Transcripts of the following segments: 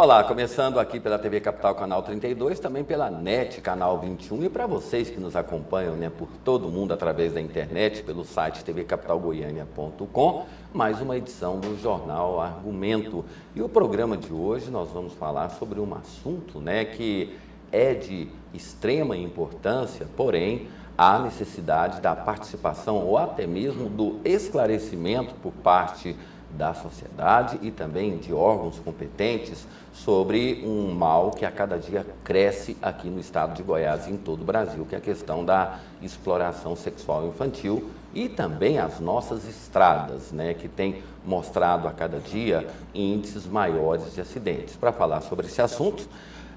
Olá, começando aqui pela TV Capital Canal 32, também pela NET Canal 21 e para vocês que nos acompanham, por todo mundo através da internet, pelo site tvcapitalgoiania.com, mais uma edição do Jornal Argumento. E o programa de hoje nós vamos falar sobre um assunto, que é de extrema importância, porém há necessidade da participação ou até mesmo do esclarecimento por parte da sociedade e também de órgãos competentes sobre um mal que a cada dia cresce aqui no estado de Goiás e em todo o Brasil, que é a questão da exploração sexual infantil e também as nossas estradas, que tem mostrado a cada dia índices maiores de acidentes. Para falar sobre esse assunto,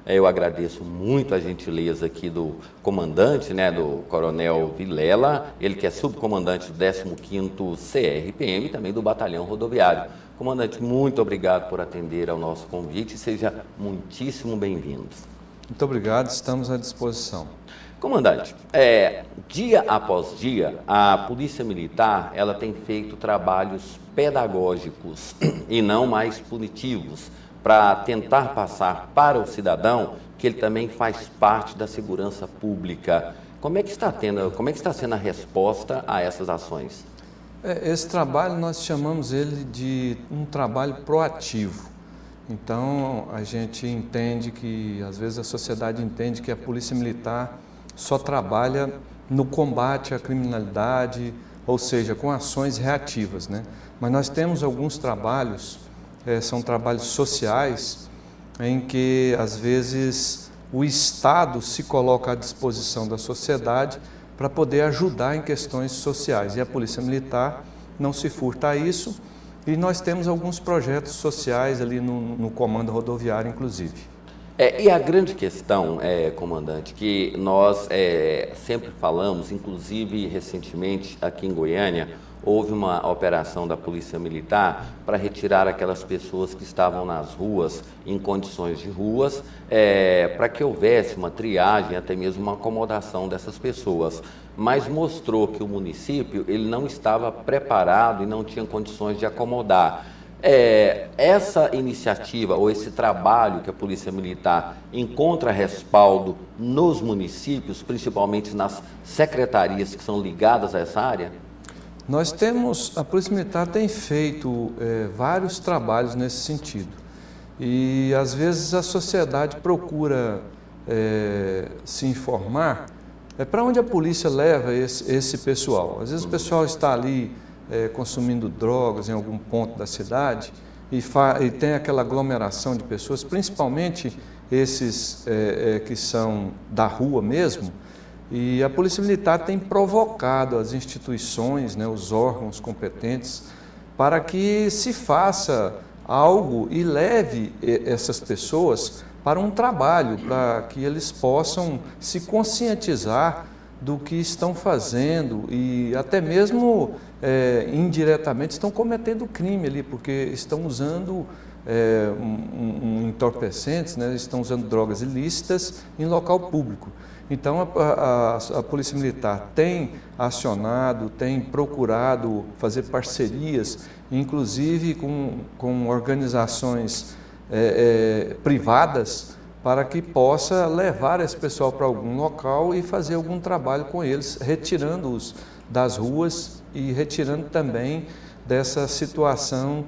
eu agradeço muito a gentileza aqui do comandante, do Coronel Vilela, ele que é subcomandante do 15º CRPM e também do Batalhão Rodoviário. Comandante, muito obrigado por atender ao nosso convite e seja muitíssimo bem-vindo. Muito obrigado, estamos à disposição. Comandante, dia após dia, a Polícia Militar ela tem feito trabalhos pedagógicos e não mais punitivos, para tentar passar para o cidadão que ele também faz parte da segurança pública. Como é que está sendo a resposta a essas ações? Esse trabalho nós chamamos ele de um trabalho proativo. Então a gente entende que, às vezes a sociedade entende que a Polícia Militar só trabalha no combate à criminalidade, ou seja, com ações reativas, Mas nós temos alguns trabalhos, são trabalhos sociais, em que, às vezes, o Estado se coloca à disposição da sociedade para poder ajudar em questões sociais. E a Polícia Militar não se furta a isso, e nós temos alguns projetos sociais ali no Comando Rodoviário, inclusive. E a grande questão, comandante, que nós sempre falamos, inclusive recentemente aqui em Goiânia, houve uma operação da Polícia Militar para retirar aquelas pessoas que estavam nas ruas, em condições de ruas, para que houvesse uma triagem, até mesmo uma acomodação dessas pessoas. Mas mostrou que o município ele não estava preparado e não tinha condições de acomodar. Essa iniciativa ou esse trabalho que a Polícia Militar encontra respaldo nos municípios, principalmente nas secretarias que são ligadas a essa área? A Polícia Militar tem feito vários trabalhos nesse sentido e às vezes a sociedade procura se informar para onde a polícia leva esse pessoal. Às vezes o pessoal está ali consumindo drogas em algum ponto da cidade e tem aquela aglomeração de pessoas, principalmente esses que são da rua mesmo. E a Polícia Militar tem provocado as instituições, os órgãos competentes, para que se faça algo e leve essas pessoas para um trabalho, para que eles possam se conscientizar do que estão fazendo e até mesmo indiretamente estão cometendo crime ali, porque estão usando entorpecentes, estão usando drogas ilícitas em local público. Então a Polícia Militar tem acionado, tem procurado fazer parcerias, inclusive com organizações privadas, para que possa levar esse pessoal para algum local e fazer algum trabalho com eles, retirando-os das ruas e retirando também dessa situação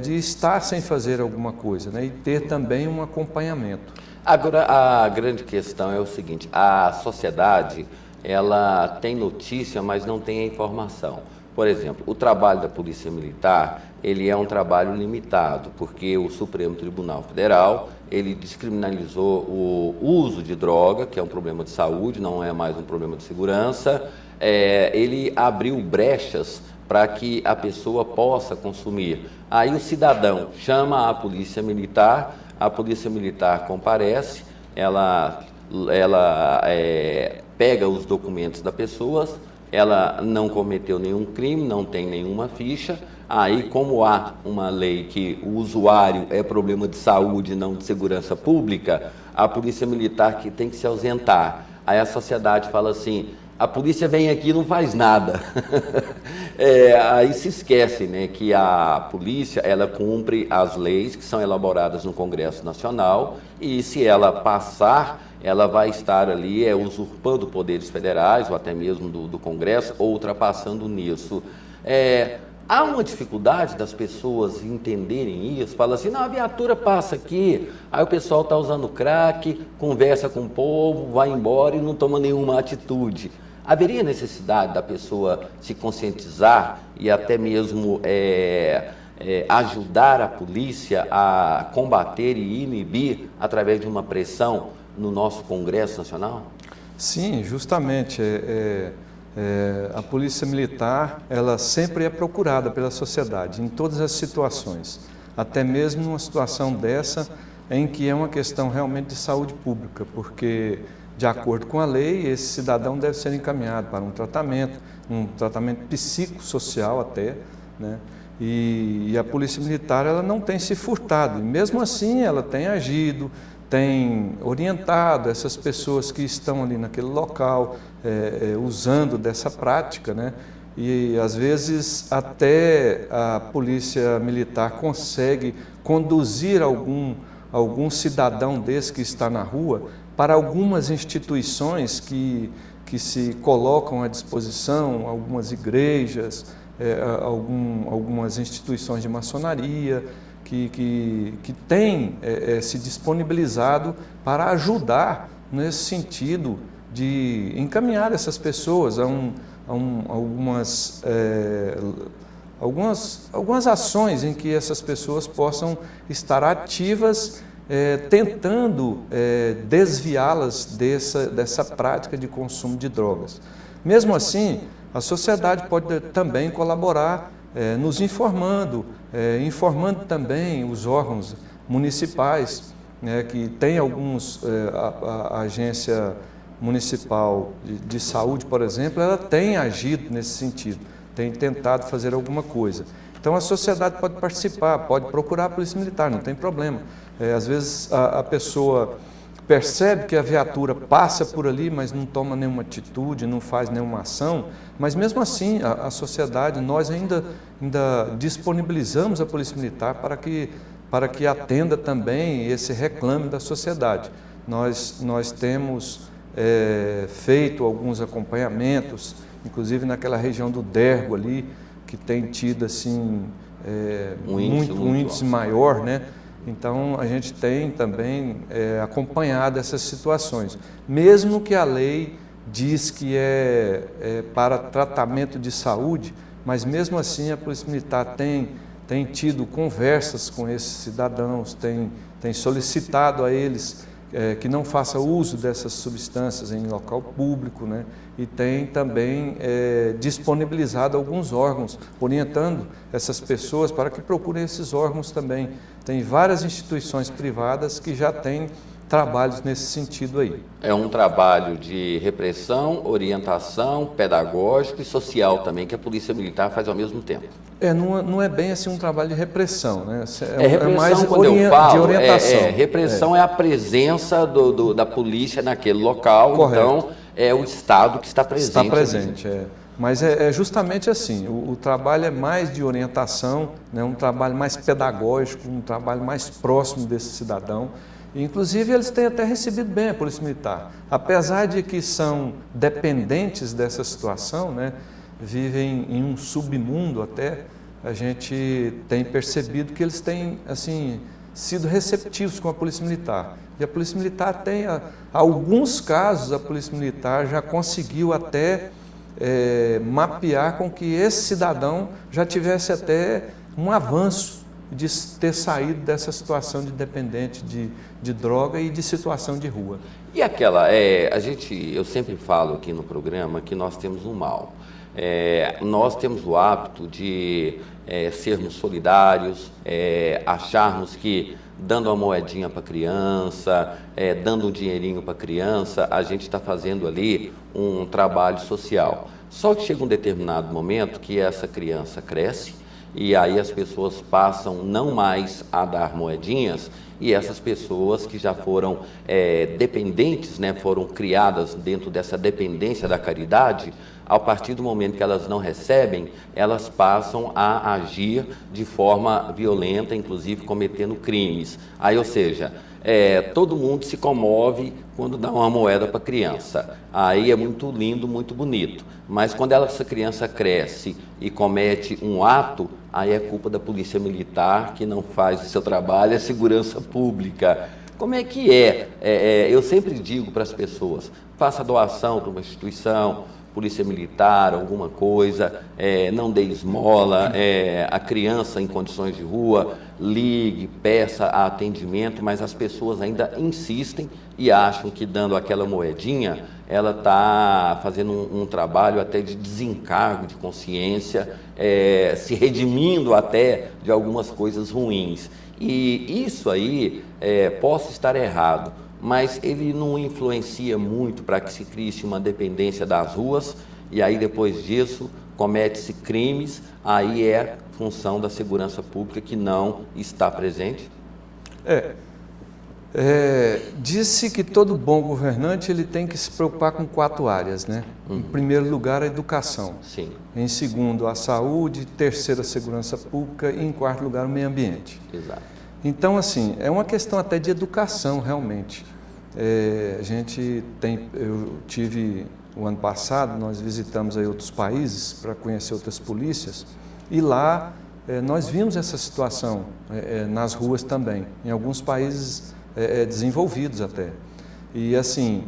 de estar sem fazer alguma coisa, e ter também um acompanhamento. Agora, a grande questão é o seguinte, a sociedade, ela tem notícia, mas não tem a informação. Por exemplo, o trabalho da Polícia Militar, ele é um trabalho limitado, porque o Supremo Tribunal Federal, ele descriminalizou o uso de droga, que é um problema de saúde, não é mais um problema de segurança. Ele abriu brechas para que a pessoa possa consumir. Aí o cidadão chama a polícia militar comparece, ela pega os documentos da pessoa, ela não cometeu nenhum crime, não tem nenhuma ficha. Aí, como há uma lei que o usuário é problema de saúde, não de segurança pública, a polícia militar que tem que se ausentar. Aí a sociedade fala assim, a polícia vem aqui e não faz nada. Aí se esquece, né, que a polícia ela cumpre as leis que são elaboradas no Congresso Nacional e se ela passar, ela vai estar ali usurpando poderes federais ou até mesmo do Congresso ou ultrapassando nisso. Há uma dificuldade das pessoas entenderem isso, fala assim, não, a viatura passa aqui, aí o pessoal está usando crack, conversa com o povo, vai embora e não toma nenhuma atitude. Haveria necessidade da pessoa se conscientizar e até mesmo ajudar a polícia a combater e inibir através de uma pressão no nosso Congresso Nacional? Sim, justamente. A polícia militar, ela sempre é procurada pela sociedade, em todas as situações, até mesmo numa situação dessa, em que é uma questão realmente de saúde pública, porque, de acordo com a lei, esse cidadão deve ser encaminhado para um tratamento psicossocial até, né? E a polícia militar, ela não tem se furtado, e mesmo assim ela tem agido, tem orientado essas pessoas que estão ali naquele local, usando dessa prática, né? E às vezes até a polícia militar consegue conduzir algum cidadão desse que está na rua para algumas instituições que se colocam à disposição, algumas igrejas, algumas instituições de maçonaria, que tem se disponibilizado para ajudar nesse sentido de encaminhar essas pessoas a algumas ações em que essas pessoas possam estar ativas, tentando desviá-las dessa prática de consumo de drogas. Mesmo assim, a sociedade pode também colaborar nos informando também os órgãos municipais, né, que tem a agência municipal de saúde, por exemplo, ela tem agido nesse sentido, tem tentado fazer alguma coisa. Então a sociedade pode participar, pode procurar a polícia militar, não tem problema. Às vezes a pessoa percebe que a viatura passa por ali, mas não toma nenhuma atitude, não faz nenhuma ação, mas mesmo assim a sociedade, nós ainda disponibilizamos a polícia militar para que atenda também esse reclame da sociedade. Nós temos feito alguns acompanhamentos, inclusive naquela região do Dergo ali, que tem tido assim, um índice maior, né? Então, a gente tem também acompanhado essas situações. Mesmo que a lei diz que é para tratamento de saúde, mas mesmo assim a Polícia Militar tem tido conversas com esses cidadãos, tem solicitado a eles que não faça uso dessas substâncias em local público, né? E tem também disponibilizado alguns órgãos, orientando essas pessoas para que procurem esses órgãos também. Tem várias instituições privadas que já têm trabalhos nesse sentido aí. É um trabalho de repressão, orientação, pedagógico e social também, que a Polícia Militar faz ao mesmo tempo. Não é bem assim um trabalho de repressão, né? Repressão, é mais quando eu falo, de orientação. Repressão é a presença da polícia naquele local. Correto. Então é o Estado que está presente. Está presente, Mas é justamente assim, o trabalho é mais de orientação, né? Um trabalho mais pedagógico, um trabalho mais próximo desse cidadão. Inclusive, eles têm até recebido bem a Polícia Militar. Apesar de que são dependentes dessa situação, né, vivem em um submundo até, a gente tem percebido que eles têm assim, sido receptivos com a Polícia Militar. E a Polícia Militar tem, alguns casos, a Polícia Militar já conseguiu até mapear com que esse cidadão já tivesse até um avanço de ter saído dessa situação de dependente de droga e de situação de rua. E aquela, eu sempre falo aqui no programa que nós temos um mal. Nós temos o hábito de sermos solidários, acharmos que dando uma moedinha para a criança, dando um dinheirinho para a criança, a gente está fazendo ali um trabalho social. Só que chega um determinado momento que essa criança cresce e aí as pessoas passam não mais a dar moedinhas, e essas pessoas que já foram dependentes, né, foram criadas dentro dessa dependência da caridade, a partir do momento que elas não recebem, elas passam a agir de forma violenta, inclusive cometendo crimes. Aí, ou seja, todo mundo se comove quando dá uma moeda para a criança. Aí é muito lindo, muito bonito. Mas quando essa criança cresce e comete um ato, aí é culpa da polícia militar, que não faz o seu trabalho, é segurança pública. Como é que eu sempre digo para as pessoas, faça doação para uma instituição, polícia militar, alguma coisa, não dê esmola, a criança em condições de rua, ligue, peça atendimento, mas as pessoas ainda insistem e acham que dando aquela moedinha, ela está fazendo um trabalho até de desencargo de consciência, se redimindo até de algumas coisas ruins. E isso aí, posso estar errado, mas ele não influencia muito para que se crie uma dependência das ruas, e aí depois disso comete-se crimes, aí é função da segurança pública que não está presente? Disse que todo bom governante ele tem que se preocupar com 4 áreas, né? Em primeiro lugar, a educação. Sim. Em segundo, a saúde. Terceiro, a segurança pública. E em quarto lugar, o meio ambiente. Exato. Então, assim, é uma questão até de educação, realmente. Eu tive, o ano passado, nós visitamos aí outros países para conhecer outras polícias, e lá nós vimos essa situação nas ruas também, em alguns países desenvolvidos até. E assim,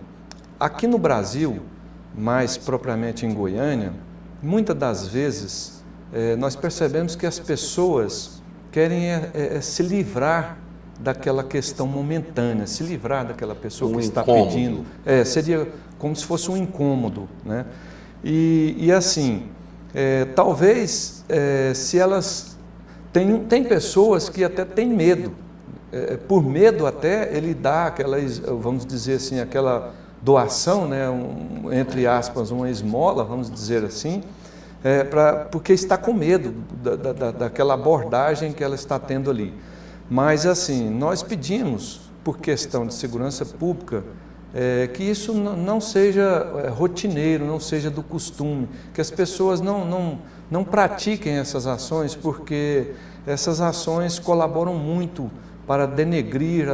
aqui no Brasil, mais propriamente em Goiânia, muitas das vezes nós percebemos que as pessoas querem se livrar daquela questão momentânea, se livrar daquela pessoa que está pedindo. Seria como se fosse um incômodo, né? E assim, talvez se elas... Tem pessoas que até têm medo, por medo até ele dá aquela, vamos dizer assim, aquela doação, né? Entre aspas, uma esmola, vamos dizer assim, porque está com medo daquela abordagem que ela está tendo ali. Mas, assim, nós pedimos, por questão de segurança pública, que isso não seja rotineiro, não seja do costume, que as pessoas não pratiquem essas ações, porque essas ações colaboram muito para denegrir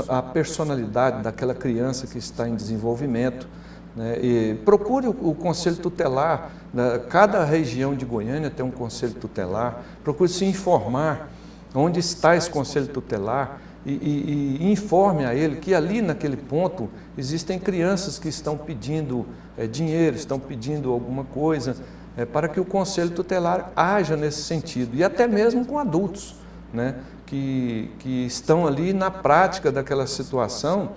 a personalidade daquela criança que está em desenvolvimento, né? E procure o Conselho Tutelar, cada região de Goiânia tem um Conselho Tutelar, procure se informar onde está esse Conselho Tutelar e informe a ele que ali naquele ponto existem crianças que estão pedindo dinheiro, estão pedindo alguma coisa, para que o Conselho Tutelar haja nesse sentido, e até mesmo com adultos, né, que estão ali na prática daquela situação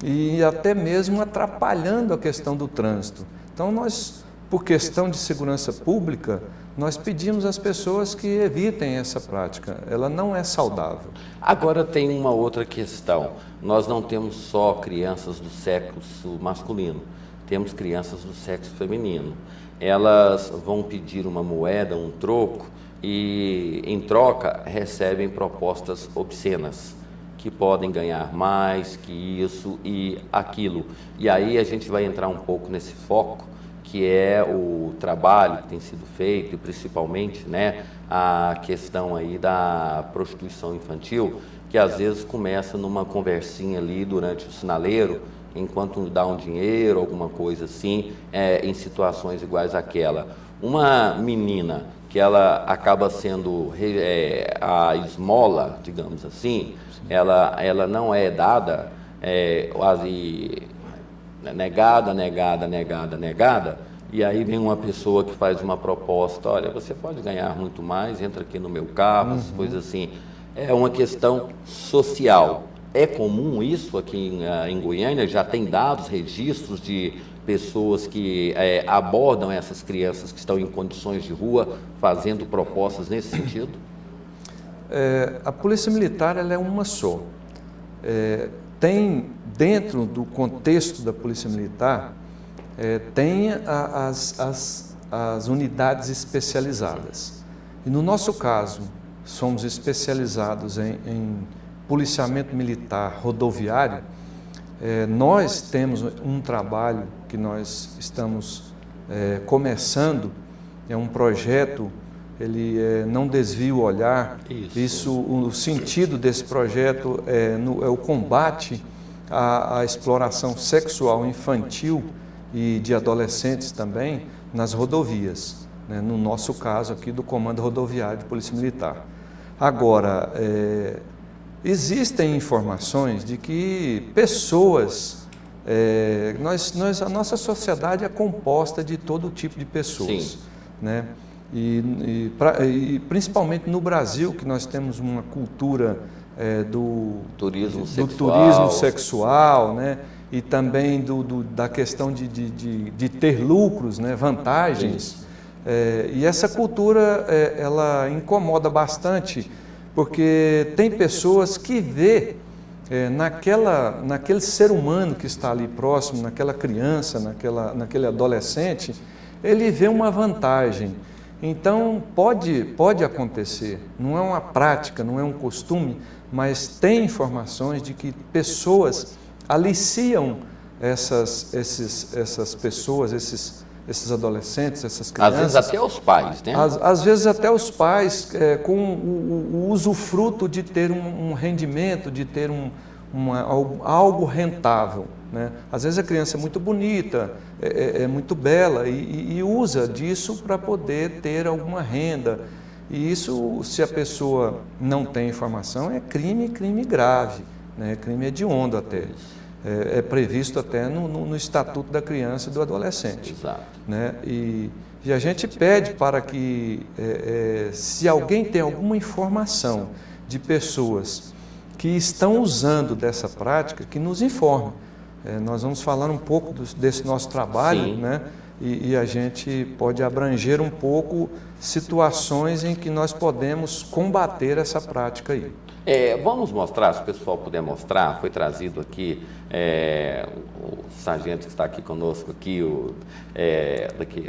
e até mesmo atrapalhando a questão do trânsito. Então nós, por questão de segurança pública, nós pedimos às pessoas que evitem essa prática, ela não é saudável. Agora tem uma outra questão, nós não temos só crianças do sexo masculino, temos crianças do sexo feminino. Elas vão pedir uma moeda, um troco, e em troca recebem propostas obscenas, que podem ganhar mais que isso e aquilo. E aí a gente vai entrar um pouco nesse foco, que é o trabalho que tem sido feito, e principalmente, né, a questão aí da prostituição infantil, que às vezes começa numa conversinha ali durante o sinaleiro, enquanto dá um dinheiro, alguma coisa assim, em situações iguais àquela. Uma menina que ela acaba sendo a esmola, digamos assim, ela não é dada, quase negada, e aí vem uma pessoa que faz uma proposta, olha, você pode ganhar muito mais, entra aqui no meu carro, coisas assim. É uma questão social. É comum isso aqui em Goiânia? Já tem dados, registros de pessoas que abordam essas crianças que estão em condições de rua, fazendo propostas nesse sentido? A Polícia Militar ela é uma só. Tem, dentro do contexto da Polícia Militar, tem as unidades especializadas. E no nosso caso, somos especializados em policiamento militar rodoviário. Nós temos um trabalho que nós estamos começando, é um projeto, ele não desvia o olhar. O sentido desse projeto é o combate à exploração sexual infantil e de adolescentes também nas rodovias, né? No nosso caso aqui do Comando Rodoviário de Polícia Militar. Agora, existem informações de que pessoas, a nossa sociedade é composta de todo tipo de pessoas, né? E principalmente no Brasil, que nós temos uma cultura do turismo sexual, né? E também da questão de ter lucros, né? Vantagens. E essa cultura ela incomoda bastante, porque tem pessoas que vê naquele ser humano que está ali próximo, naquela criança, naquele adolescente, ele vê uma vantagem. Então, pode acontecer, não é uma prática, não é um costume, mas tem informações de que pessoas aliciam essas pessoas, esses adolescentes, essas crianças. Às vezes até os pais, né? Às vezes até os pais, com o usufruto de ter um rendimento, de ter algo rentável, né? Às vezes a criança é muito bonita, é muito bela e usa disso para poder ter alguma renda. E isso, se a pessoa não tem informação, é crime grave, né? Crime hediondo até. É previsto até no Estatuto da Criança e do Adolescente. Exato. Né? E a gente pede para que, se alguém tem alguma informação de pessoas que estão usando dessa prática, que nos informe. Nós vamos falar um pouco desse nosso trabalho, né? E a gente pode abranger um pouco situações em que nós podemos combater essa prática aí. Vamos mostrar, se o pessoal puder mostrar, foi trazido aqui, o sargento que está aqui conosco,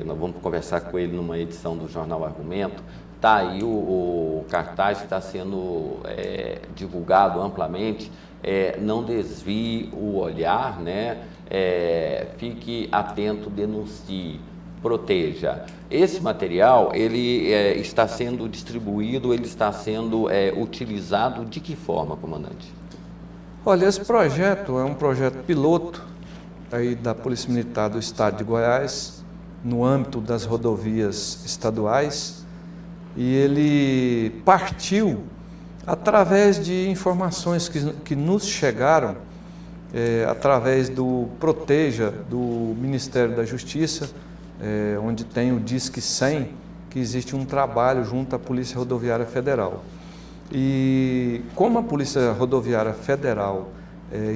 nós vamos conversar com ele numa edição do Jornal Argumento. Está aí o cartaz que está sendo divulgado amplamente. Não desvie o olhar, né? Fique atento, denuncie, proteja. Esse material, ele está sendo distribuído, ele está sendo utilizado de que forma, comandante? Olha, esse projeto é um projeto piloto aí da Polícia Militar do Estado de Goiás, no âmbito das rodovias estaduais, e ele partiu através de informações que nos chegaram através do Proteja, do Ministério da Justiça, onde tem o Disque 100, que existe um trabalho junto à Polícia Rodoviária Federal. E como a Polícia Rodoviária Federal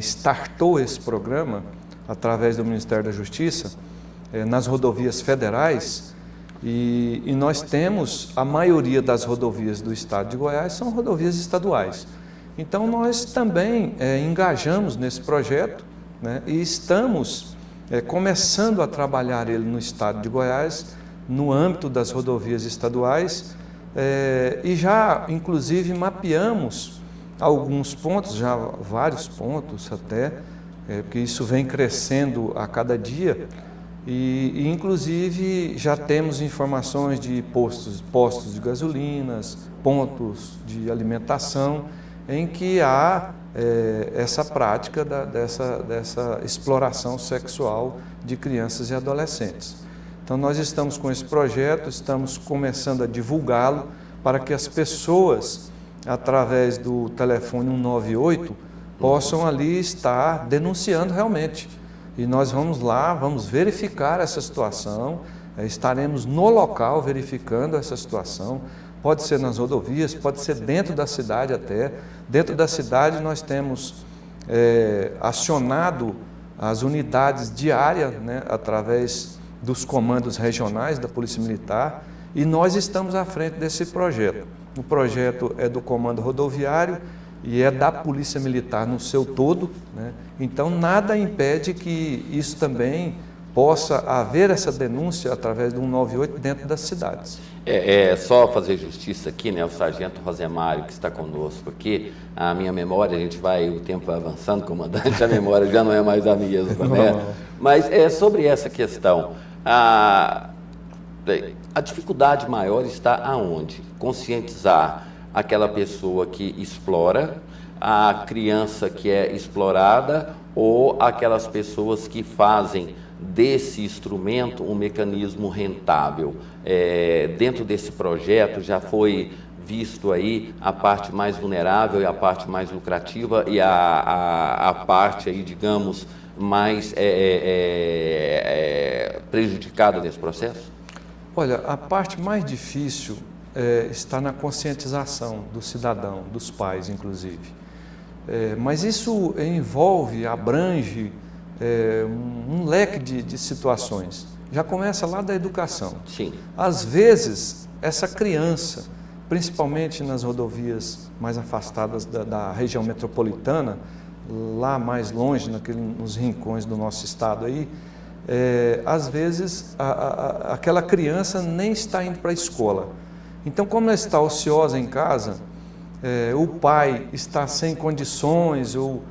startou esse programa, através do Ministério da Justiça, nas rodovias federais, e nós temos, a maioria das rodovias do estado de Goiás são rodovias estaduais. Então, nós também engajamos nesse projeto, né, e estamos começando a trabalhar ele no estado de Goiás, no âmbito das rodovias estaduais, e já, inclusive, mapeamos alguns pontos, já vários pontos até, porque isso vem crescendo a cada dia, e inclusive já temos informações de postos de gasolinas, pontos de alimentação, em que há essa prática dessa exploração sexual de crianças e adolescentes. Então nós estamos com esse projeto, estamos começando a divulgá-lo para que as pessoas, através do telefone 198, possam ali estar denunciando realmente. E nós vamos lá, vamos verificar essa situação, estaremos no local verificando essa situação, pode ser nas rodovias, pode ser dentro da cidade até. Dentro da cidade nós temos acionado as unidades de área, né, através dos comandos regionais da Polícia Militar, e nós estamos à frente desse projeto. O projeto é do Comando Rodoviário e é da Polícia Militar no seu todo, né? Então nada impede que isso também possa haver essa denúncia através do 198 dentro das cidades. É só fazer justiça aqui, né? O sargento Rosemário, que está conosco aqui, a minha memória, o tempo vai avançando, comandante, a memória já não é mais a mesma, né? Mas sobre essa questão, a dificuldade maior está aonde? Conscientizar aquela pessoa que explora, a criança que é explorada ou aquelas pessoas que fazem desse instrumento um mecanismo rentável. Dentro desse projeto já foi visto aí a parte mais vulnerável e a parte mais lucrativa e a parte aí, digamos, mais prejudicada nesse processo? Olha, a parte mais difícil está na conscientização do cidadão, dos pais, inclusive. Mas isso abrange um leque de situações. Já começa lá da educação. Sim. Às vezes, essa criança, principalmente nas rodovias mais afastadas da região metropolitana, lá mais longe, nos rincões do nosso estado aí, às vezes aquela criança nem está indo para a escola. Então, como ela está ociosa em casa, o pai está sem condições ou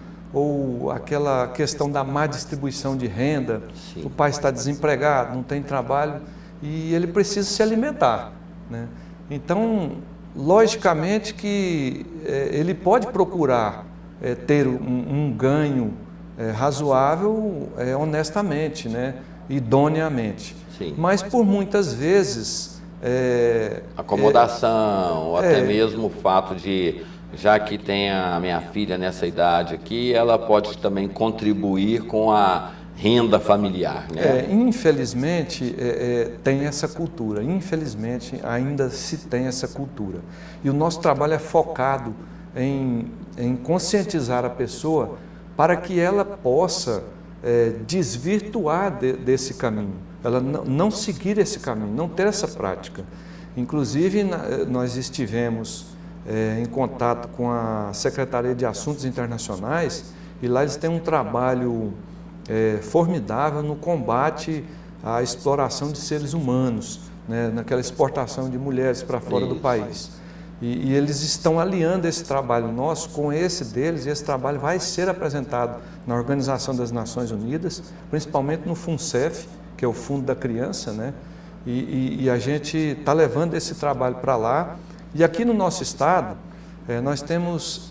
aquela questão da má distribuição de renda, sim, o pai está desempregado, não tem trabalho e ele precisa se alimentar, né? Então, logicamente que ele pode procurar ter um ganho razoável, honestamente, né? Idoneamente. Sim. Mas por muitas vezes... acomodação, ou até mesmo o fato de, já que tem a minha filha nessa idade aqui, ela pode também contribuir com a renda familiar, né? Infelizmente, tem essa cultura, infelizmente ainda se tem essa cultura. E o nosso trabalho é focado em conscientizar a pessoa para que ela possa desvirtuar desse caminho, ela não seguir esse caminho, não ter essa prática. Inclusive, nós estivemos em contato com a Secretaria de Assuntos Internacionais e lá eles têm um trabalho formidável no combate à exploração de seres humanos, né, naquela exportação de mulheres para fora do país. E eles estão alinhando esse trabalho nosso com esse deles, e esse trabalho vai ser apresentado na Organização das Nações Unidas, principalmente no FUNCEF, que é o Fundo da Criança, né? E a gente está levando esse trabalho para lá. E aqui no nosso estado, nós temos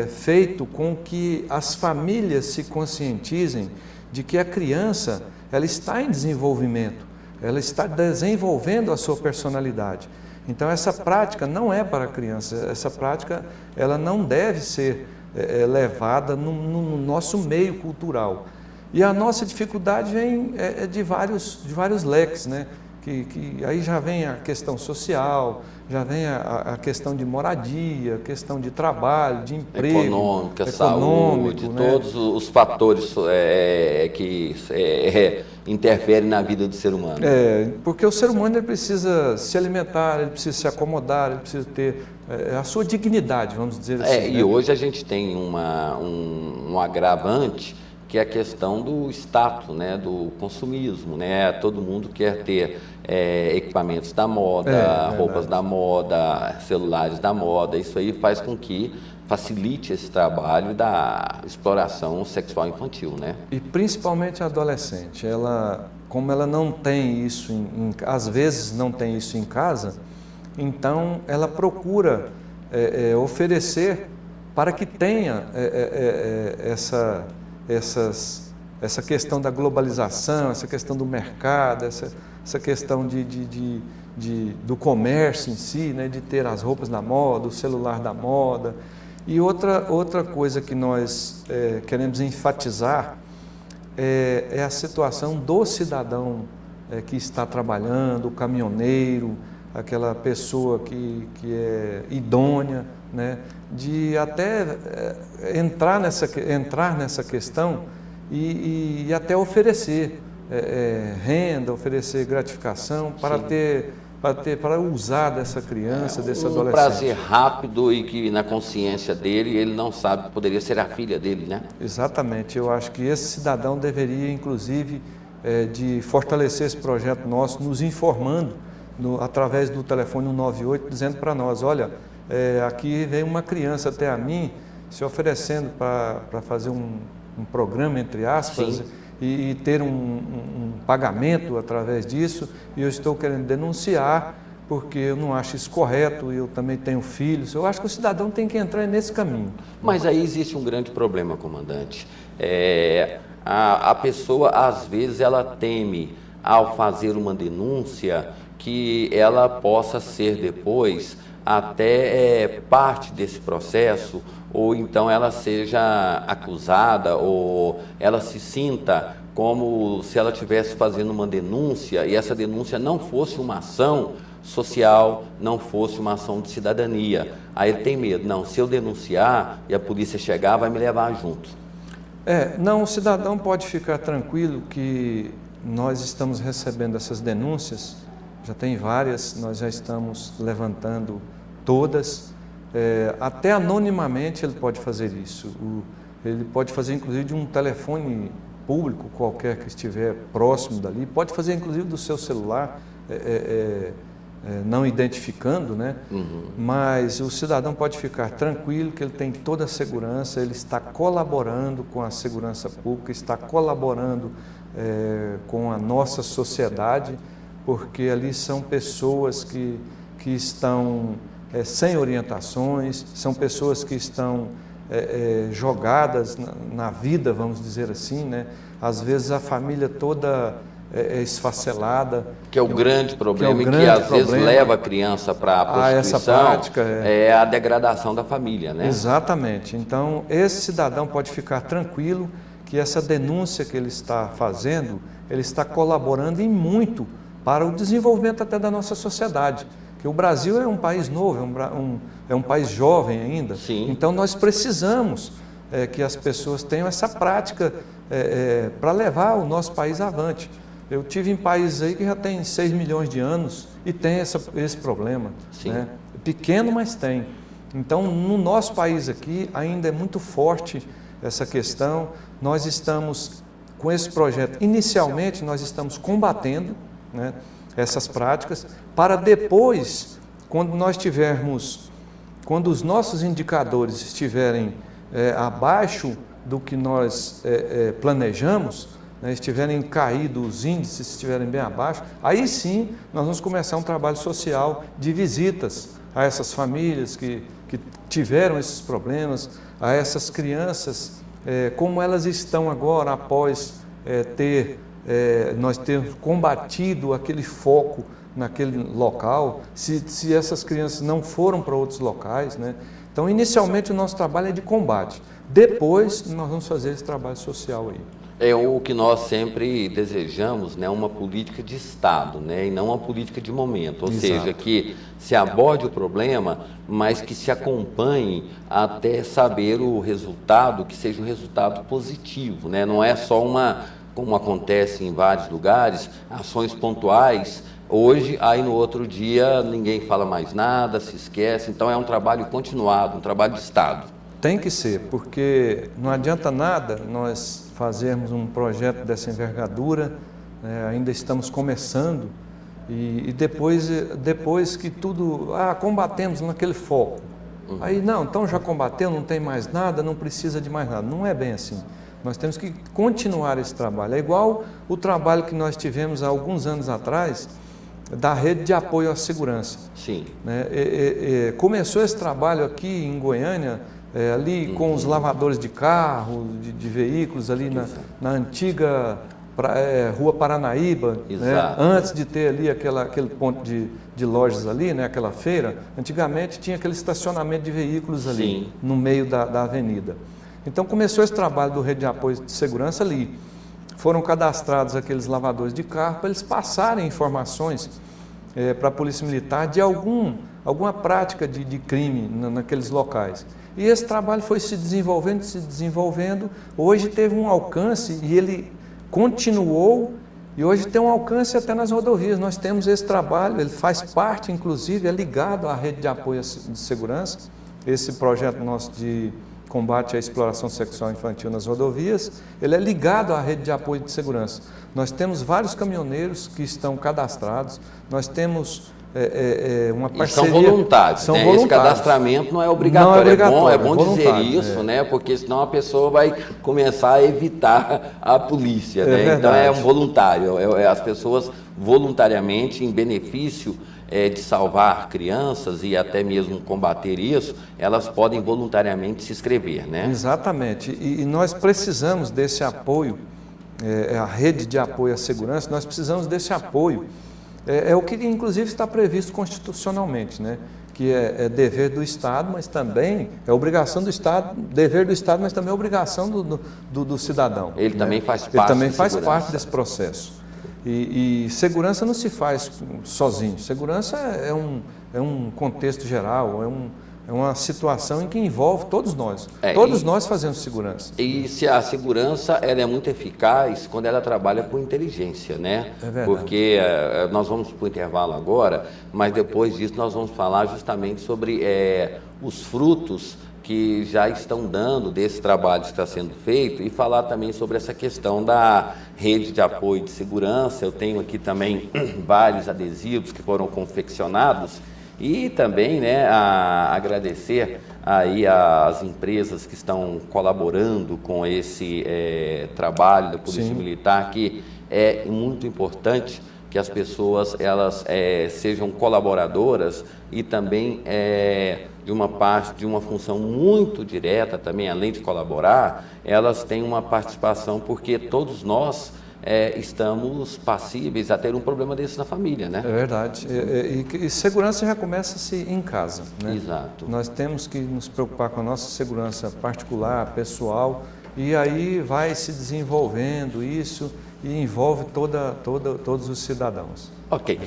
feito com que as famílias se conscientizem de que a criança ela está em desenvolvimento, ela está desenvolvendo a sua personalidade. Então essa prática não é para a criança, essa prática ela não deve ser levada no nosso meio cultural. E a nossa dificuldade vem de vários leques, né? Que aí já vem a questão social, já vem a questão de moradia, a questão de trabalho, de emprego, econômica, saúde, né? Todos os fatores que interferem na vida do ser humano. Porque o ser humano ele precisa se alimentar, ele precisa se acomodar, ele precisa ter a sua dignidade, vamos dizer assim. E hoje a gente tem um agravante, que é a questão do status, né, do consumismo, né? Todo mundo quer ter equipamentos da moda, roupas da moda, celulares da moda. Isso aí faz com que facilite esse trabalho da exploração sexual infantil, né? E principalmente a adolescente, como ela não tem isso, às vezes não tem isso em casa, então ela procura oferecer para que tenha essa questão da globalização, essa questão do mercado, essa questão do comércio em si, né, de ter as roupas da moda, o celular da moda. E outra coisa que nós queremos enfatizar é a situação do cidadão que está trabalhando, o caminhoneiro, aquela pessoa que é idônea, né, de até entrar nessa questão e até oferecer renda, oferecer gratificação para usar dessa criança, desse adolescente. Um prazer rápido e que na consciência dele ele não sabe que poderia ser a filha dele, né? Exatamente, eu acho que esse cidadão deveria, inclusive, de fortalecer esse projeto nosso, nos informando através do telefone 198, dizendo para nós, olha, aqui vem uma criança até a mim, se oferecendo para fazer um programa, entre aspas, e ter um pagamento através disso, e eu estou querendo denunciar, porque eu não acho isso correto, eu também tenho filhos, eu acho que o cidadão tem que entrar nesse caminho. Mas aí existe um grande problema, comandante. A pessoa, às vezes, ela teme, ao fazer uma denúncia, que ela possa ser depois até parte desse processo, ou então ela seja acusada, ou ela se sinta como se ela estivesse fazendo uma denúncia, e essa denúncia não fosse uma ação social, não fosse uma ação de cidadania. Aí ele tem medo, não, se eu denunciar e a polícia chegar, vai me levar junto. Não, o cidadão pode ficar tranquilo que nós estamos recebendo essas denúncias, já tem várias, nós já estamos levantando todas, até anonimamente ele pode fazer isso, ele pode fazer inclusive de um telefone público qualquer que estiver próximo dali, pode fazer inclusive do seu celular, não identificando, né? Mas o cidadão pode ficar tranquilo que ele tem toda a segurança, ele está colaborando com a segurança pública, está colaborando com a nossa sociedade, porque ali são pessoas que estão sem orientações, são pessoas que estão jogadas na vida, vamos dizer assim, né? Às vezes a família toda esfacelada. Que é o grande problema, e que às vezes leva a criança para a prostituição, essa prática, é a degradação da família, né? Exatamente. Então, esse cidadão pode ficar tranquilo que essa denúncia que ele está fazendo, ele está colaborando e muito para o desenvolvimento até da nossa sociedade. Porque o Brasil é um país novo, é um país jovem ainda. Sim. Então nós precisamos que as pessoas tenham essa prática para levar o nosso país avante. Eu tive em países aí que já tem 6 milhões de anos e tem esse problema. Sim. Né? Pequeno, mas tem. Então no nosso país aqui ainda é muito forte essa questão. Nós estamos com esse projeto, inicialmente nós estamos combatendo, né, essas práticas, para depois, quando os nossos indicadores estiverem abaixo do que nós planejamos, né, estiverem caídos os índices, estiverem bem abaixo, aí sim nós vamos começar um trabalho social de visitas a essas famílias que tiveram esses problemas, a essas crianças, como elas estão agora após nós termos combatido aquele foco naquele local, se essas crianças não foram para outros locais, né? Então, inicialmente o nosso trabalho é de combate, depois nós vamos fazer esse trabalho social aí. É o que nós sempre desejamos, né, uma política de Estado, né, e não uma política de momento, ou seja, que se aborde o problema, mas que se acompanhe até saber o resultado, que seja um resultado positivo, né, não é só como acontece em vários lugares, ações pontuais, hoje, aí no outro dia ninguém fala mais nada, se esquece, então é um trabalho continuado, um trabalho de Estado. Tem que ser, porque não adianta nada nós fazermos um projeto dessa envergadura, né, ainda estamos começando, e depois que tudo, combatemos naquele foco, aí não, então já combateu, não tem mais nada, não precisa de mais nada, não é bem assim. Nós temos que continuar esse trabalho. É igual o trabalho que nós tivemos há alguns anos atrás, da rede de apoio à segurança. Sim. Né? Começou esse trabalho aqui em Goiânia, ali com os lavadores de carro, de veículos, ali na antiga Rua Paranaíba, né? Antes de ter ali aquele ponto de lojas ali, né? Aquela feira, antigamente tinha aquele estacionamento de veículos ali. Sim. No meio da avenida. Então começou esse trabalho do rede de apoio de segurança ali. Foram cadastrados aqueles lavadores de carro para eles passarem informações para a Polícia Militar de alguma prática de crime naqueles locais. E esse trabalho foi se desenvolvendo. Hoje teve um alcance e ele continuou e hoje tem um alcance até nas rodovias. Nós temos esse trabalho, ele faz parte, inclusive, é ligado à rede de apoio de segurança. Esse projeto nosso de combate à exploração sexual infantil nas rodovias, ele é ligado à rede de apoio de segurança. Nós temos vários caminhoneiros que estão cadastrados, nós temos uma parceria... E são voluntários, são né? voluntários. Esse cadastramento não é obrigatório. Não é obrigatório, é bom dizer isso, é. né? Porque senão a pessoa vai começar a evitar a polícia, né? Verdade. Então é um voluntário, as pessoas voluntariamente, em benefício de salvar crianças e até mesmo combater isso, elas podem voluntariamente se inscrever, né? Exatamente, e nós precisamos desse apoio, a rede de apoio à segurança, nós precisamos desse apoio, é o que inclusive está previsto constitucionalmente, né? Que é dever do Estado, mas também é obrigação do Estado, dever do Estado, mas também é obrigação do cidadão. Ele, né? Também faz parte. Ele também faz parte desse processo. E segurança não se faz sozinho. Segurança é um contexto geral, é uma situação em que envolve todos nós. Todos nós fazemos segurança. E se a segurança ela é muito eficaz quando ela trabalha com inteligência, né? É verdade. Porque nós vamos para o intervalo agora, mas depois disso nós vamos falar justamente sobre os frutos que já estão dando desse trabalho que está sendo feito e falar também sobre essa questão da rede de apoio de segurança. Eu tenho aqui também vários adesivos que foram confeccionados e também, né, agradecer aí às empresas que estão colaborando com esse trabalho da Polícia Militar, que é muito importante que as pessoas elas sejam colaboradoras e também de uma função muito direta também, além de colaborar, elas têm uma participação, porque todos nós estamos passíveis a ter um problema desse na família, né? É verdade. E segurança já começa-se em casa, né? Exato. Nós temos que nos preocupar com a nossa segurança particular, pessoal, e aí vai se desenvolvendo isso e envolve todos os cidadãos. Ok,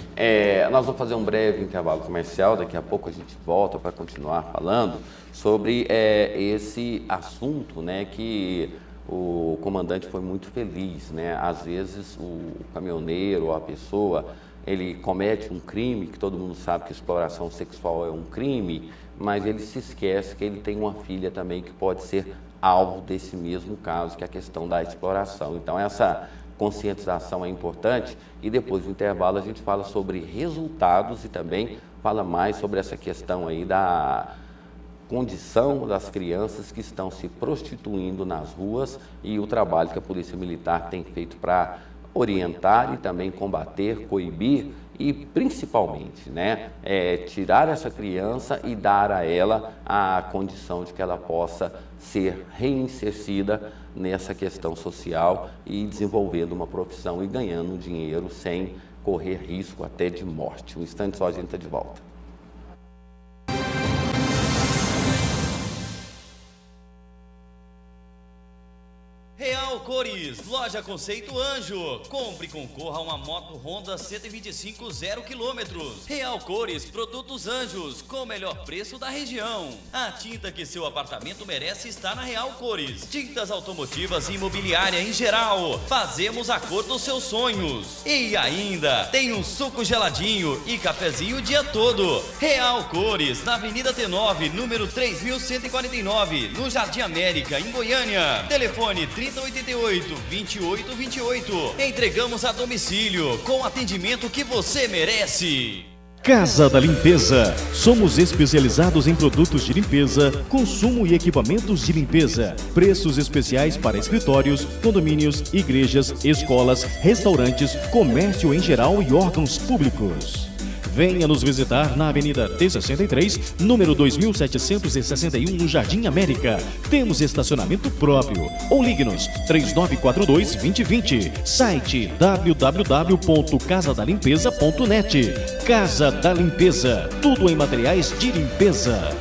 nós vamos fazer um breve intervalo comercial, daqui a pouco a gente volta para continuar falando sobre esse assunto, né, que o comandante foi muito feliz, né? Às vezes o caminhoneiro ou a pessoa, ele comete um crime, que todo mundo sabe que exploração sexual é um crime, mas ele se esquece que ele tem uma filha também que pode ser alvo desse mesmo caso, que é a questão da exploração. Então essa conscientização é importante e depois do intervalo a gente fala sobre resultados e também fala mais sobre essa questão aí da condição das crianças que estão se prostituindo nas ruas e o trabalho que a Polícia Militar tem feito para orientar e também combater, coibir e principalmente, né, tirar essa criança e dar a ela a condição de que ela possa ser reinserida nessa questão social e desenvolvendo uma profissão e ganhando dinheiro sem correr risco até de morte. Um instante só, a gente está de volta. Real Cores, loja Conceito Anjo. Compre e concorra a uma moto Honda 125 0 km. Real Cores, produtos Anjos, com o melhor preço da região. A tinta que seu apartamento merece está na Real Cores. Tintas automotivas e imobiliária em geral. Fazemos a cor dos seus sonhos. E ainda, tem um suco geladinho e cafezinho o dia todo. Real Cores, na Avenida T9, número 3149, no Jardim América, em Goiânia. Telefone 3088-2828. Entregamos a domicílio com o atendimento que você merece. Casa da Limpeza. Somos especializados em produtos de limpeza, consumo e equipamentos de limpeza. Preços especiais para escritórios, condomínios, igrejas, escolas, restaurantes, comércio em geral e órgãos públicos. Venha nos visitar na Avenida T63, número 2761, no Jardim América. Temos estacionamento próprio. Ou ligue-nos 3942-2020. Site www.casadalimpeza.net. Casa da Limpeza. Tudo em materiais de limpeza.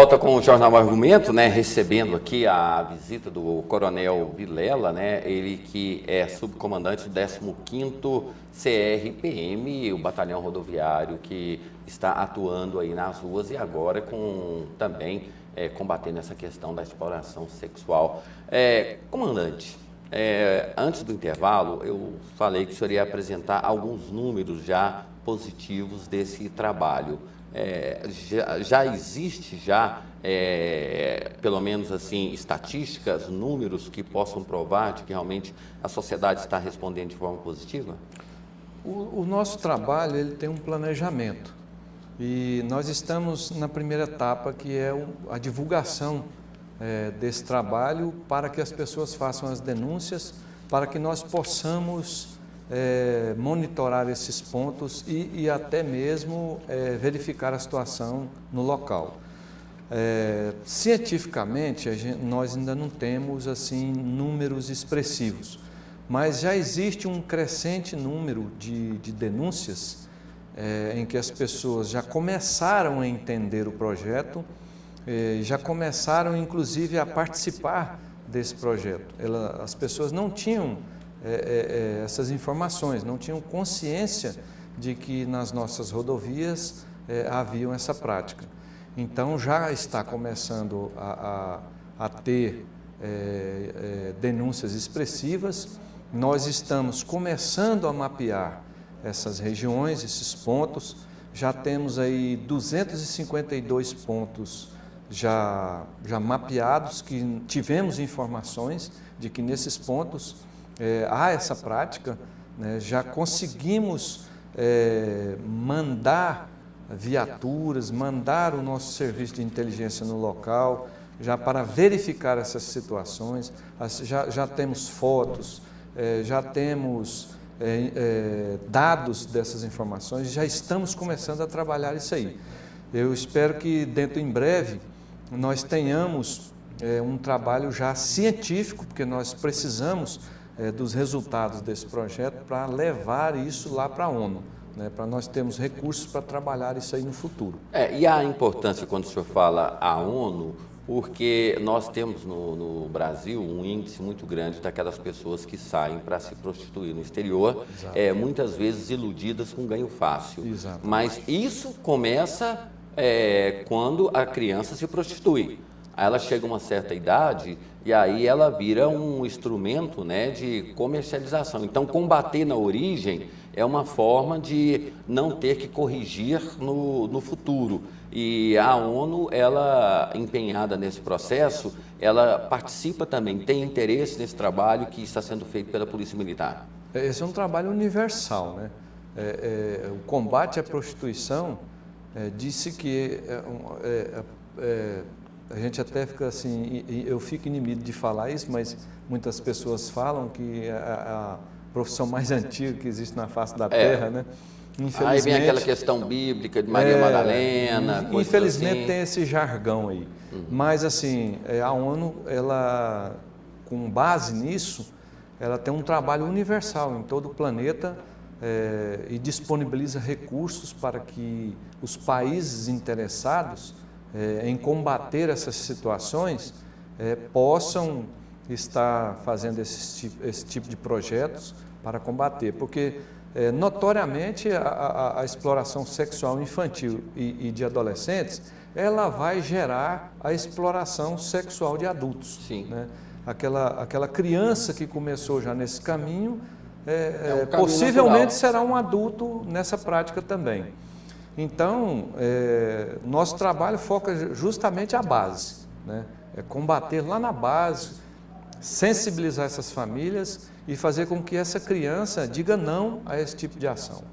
volta com o Jornal Argumento, né, recebendo aqui a visita do Coronel Vilela, né, ele que é subcomandante do 15º CRPM, o batalhão rodoviário que está atuando aí nas ruas e agora com também combatendo essa questão da exploração sexual. Comandante, antes do intervalo eu falei que o senhor ia apresentar alguns números já positivos desse trabalho. Já existe pelo menos assim, estatísticas, números que possam provar de que realmente a sociedade está respondendo de forma positiva? O nosso trabalho ele tem um planejamento e nós estamos na primeira etapa, que é a divulgação desse trabalho para que as pessoas façam as denúncias, para que nós possamos monitorar esses pontos e até mesmo verificar a situação no local. Cientificamente, nós ainda não temos assim números expressivos, mas já existe um crescente número de denúncias em que as pessoas já começaram a entender o projeto, já começaram inclusive a participar desse projeto. As pessoas não tinham essas informações, não tinham consciência de que nas nossas rodovias haviam essa prática. Então já está começando a ter denúncias expressivas. Nós estamos começando a mapear essas regiões, esses pontos. Já temos aí 252 pontos já mapeados, que tivemos informações de que nesses pontos há essa prática, né? Já conseguimos mandar viaturas, mandar o nosso serviço de inteligência no local, já para verificar essas situações, já temos fotos, já temos dados dessas informações, já estamos começando a trabalhar isso aí. Eu espero que dentro em breve nós tenhamos um trabalho já científico, porque nós precisamos dos resultados desse projeto para levar isso lá para a ONU, né, para nós termos recursos para trabalhar isso aí no futuro. E a importância, quando o senhor fala a ONU, porque nós temos no Brasil um índice muito grande daquelas pessoas que saem para se prostituir no exterior, muitas vezes iludidas com ganho fácil. Exato. Mas isso começa quando a criança se prostitui. Aí ela chega a uma certa idade e aí ela vira um instrumento, né, de comercialização. Então, combater na origem é uma forma de não ter que corrigir no futuro. E a ONU, ela empenhada nesse processo, ela participa também, tem interesse nesse trabalho que está sendo feito pela Polícia Militar. Esse é um trabalho universal, né? O combate à prostituição, disse que a gente até fica assim, eu fico inimigo de falar isso, mas muitas pessoas falam que a profissão mais antiga que existe na face da Terra, né? Aí vem aquela questão bíblica de Maria Madalena. Infelizmente assim. tem esse jargão aí. Mas assim, a ONU, ela, com base nisso, ela tem um trabalho universal em todo o planeta e disponibiliza recursos para que os países interessados em combater essas situações possam estar fazendo esse tipo de projetos para combater, porque notoriamente a exploração sexual infantil e de adolescentes, ela vai gerar a exploração sexual de adultos. Sim. Né? Aquela criança que começou já nesse caminho, caminho possivelmente natural. será um adulto nessa prática também. Então, nosso trabalho foca justamente a base, né? Combater lá na base, sensibilizar essas famílias e fazer com que essa criança diga não a esse tipo de ação.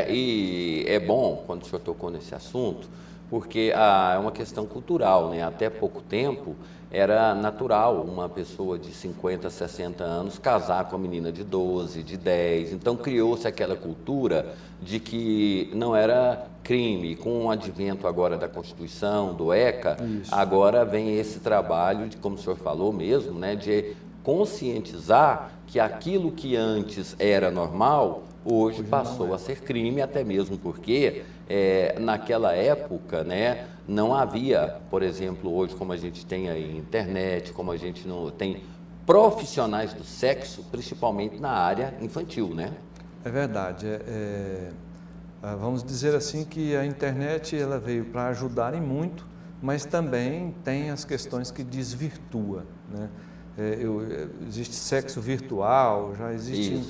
E é bom, quando o senhor tocou nesse assunto, porque é uma questão cultural, né? Até pouco tempo era natural uma pessoa de 50, 60 anos casar com uma menina de 12, de 10. Então criou-se aquela cultura de que não era crime. Com o advento agora da Constituição, do ECA, agora vem esse trabalho de, como o senhor falou mesmo, né, de conscientizar que aquilo que antes era normal hoje passou a ser crime, até mesmo porque naquela época, né, não havia, por exemplo, hoje como a gente tem aí internet, como a gente não tem profissionais do sexo, principalmente na área infantil, né? É verdade. Vamos dizer assim que a internet ela veio para ajudar em muito, mas também tem as questões que desvirtua, né? Existe sexo virtual, já existem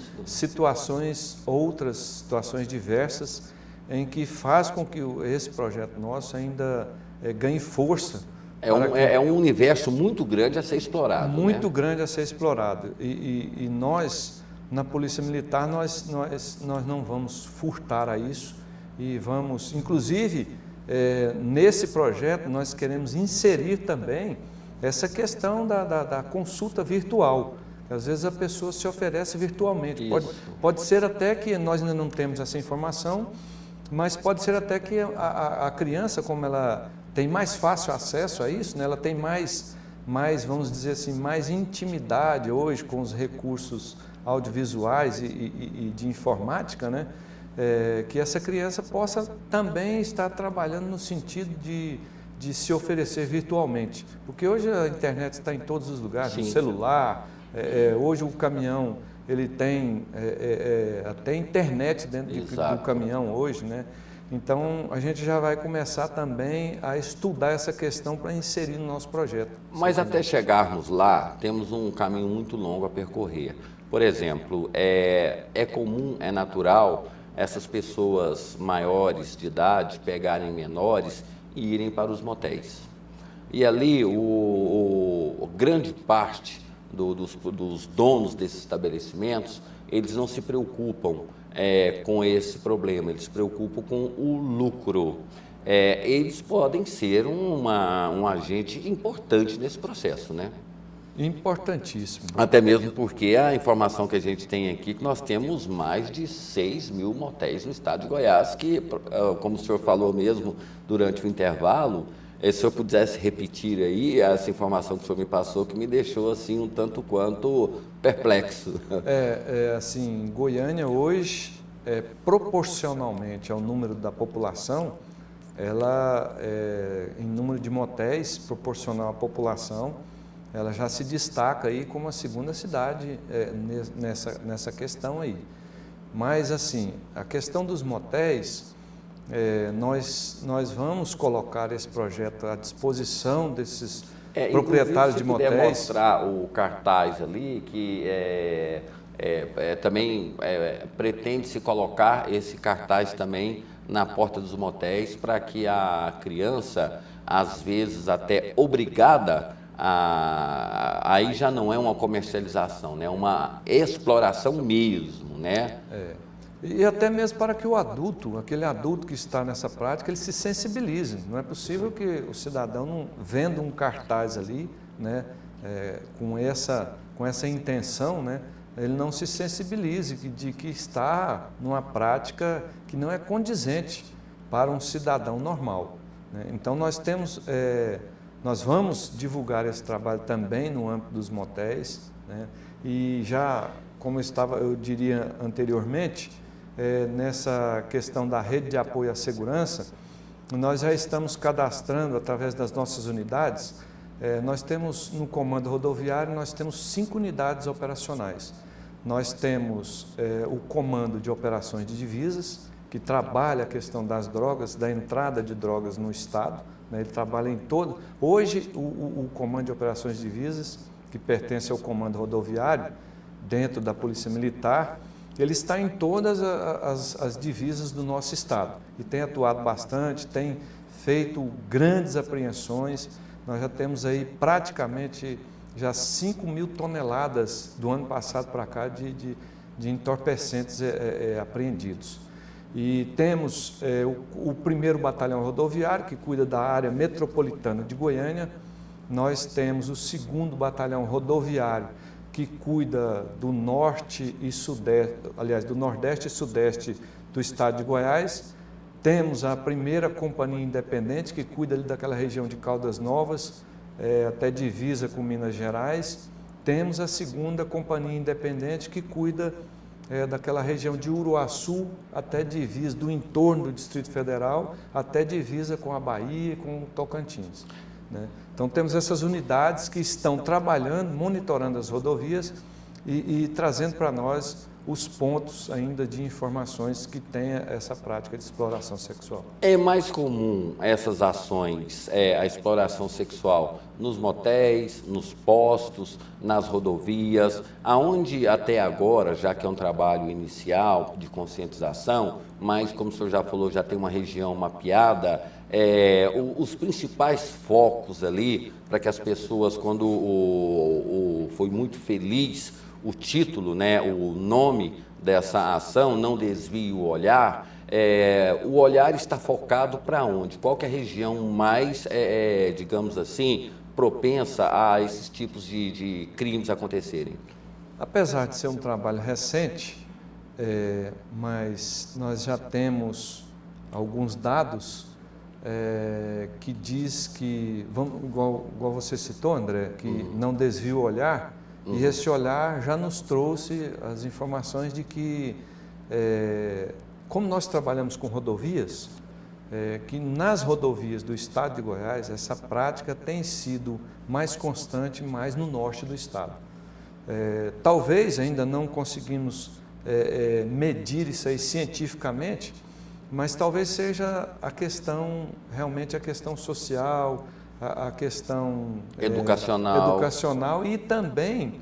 outras situações diversas em que faz com que esse projeto nosso ainda ganhe força. É um universo muito grande a ser explorado. Muito né? grande a ser explorado. E nós, na Polícia Militar, nós não vamos furtar a isso e vamos, inclusive, nesse projeto, nós queremos inserir também essa questão da consulta virtual. Às vezes a pessoa se oferece virtualmente. Pode ser até que nós ainda não temos essa informação, mas pode ser até que a criança, como ela tem mais fácil acesso a isso, né? Ela tem mais, vamos dizer assim, mais intimidade hoje com os recursos audiovisuais e de informática, né? Que essa criança possa também estar trabalhando no sentido de se oferecer virtualmente. Porque hoje a internet está em todos os lugares, no celular, hoje o caminhão ele tem até internet dentro do caminhão hoje, né? Então, a gente já vai começar também a estudar essa questão para inserir no nosso projeto. Mas até chegarmos lá, temos um caminho muito longo a percorrer. Por exemplo, é comum, é natural, essas pessoas maiores de idade pegarem menores e irem para os motéis. E ali, grande parte dos donos desses estabelecimentos, eles não se preocupam com esse problema, eles se preocupam com o lucro. Eles podem ser um agente importante nesse processo, né? Importantíssimo. Até mesmo porque a informação que a gente tem aqui, que nós temos mais de 6 mil motéis no estado de Goiás, que, como o senhor falou mesmo durante o intervalo, se o senhor pudesse repetir aí essa informação que o senhor me passou, que me deixou assim um tanto quanto perplexo. Assim, Goiânia hoje, proporcionalmente ao número da população, ela, em número de motéis, proporcional à população, ela já se destaca aí como a segunda cidade nessa questão aí. Mas, assim, a questão dos motéis, nós vamos colocar esse projeto à disposição desses proprietários de motéis. Se puder mostrar o cartaz ali, que também pretende-se colocar esse cartaz também na porta dos motéis, para que a criança, às vezes até obrigada, aí já não é uma comercialização, né? É uma exploração mesmo, né? E até mesmo para que o adulto, aquele adulto que está nessa prática, ele se sensibilize. Não é possível que o cidadão, não vendo um cartaz ali, né, com essa intenção, né, ele não se sensibilize de que está numa prática que não é condizente para um cidadão normal, né? Então nós vamos divulgar esse trabalho também no âmbito dos motéis, né? E já, como eu diria anteriormente, nessa questão da rede de apoio à segurança, nós já estamos cadastrando através das nossas unidades. Nós temos no comando rodoviário, nós temos 5 unidades operacionais. Nós temos o comando de operações de divisas, que trabalha a questão das drogas, da entrada de drogas no estado, né? Ele trabalha em todo. Hoje, o comando de operações de divisas, que pertence ao comando rodoviário, dentro da Polícia Militar, ele está em todas as divisas do nosso estado e tem atuado bastante, tem feito grandes apreensões. Nós já temos aí praticamente já 5 mil toneladas do ano passado para cá de entorpecentes apreendidos. E temos o 1º Batalhão Rodoviário, que cuida da área metropolitana de Goiânia. Nós temos o 2º Batalhão Rodoviário, que cuida do norte e sudeste, aliás, do nordeste e sudeste do estado de Goiás. Temos a 1ª Companhia Independente, que cuida ali daquela região de Caldas Novas, até divisa com Minas Gerais. Temos a 2ª Companhia Independente, que cuida daquela região de Uruaçu até divisa, do entorno do Distrito Federal, até divisa com a Bahia e com o Tocantins, né? Então temos essas unidades que estão trabalhando, monitorando as rodovias e trazendo para nós os pontos ainda de informações que tenha essa prática de exploração sexual. É mais comum essas ações, a exploração sexual nos motéis, nos postos, nas rodovias, aonde até agora, já que é um trabalho inicial de conscientização, mas como o senhor já falou, já tem uma região mapeada, os principais focos ali, para que as pessoas, quando foi muito feliz o título, né, o nome dessa ação, não desvie o olhar está focado para onde? Qual que é a região mais, digamos assim, propensa a esses tipos de crimes acontecerem? Apesar de ser um trabalho recente, mas nós já temos alguns dados que diz que, igual você citou, André, que não desvia o olhar. E esse olhar já nos trouxe as informações de que, como nós trabalhamos com rodovias, que nas rodovias do estado de Goiás, essa prática tem sido mais constante, mais no norte do estado. Talvez ainda não conseguimos medir isso aí cientificamente, mas talvez seja a questão, realmente a questão social, a questão educacional e também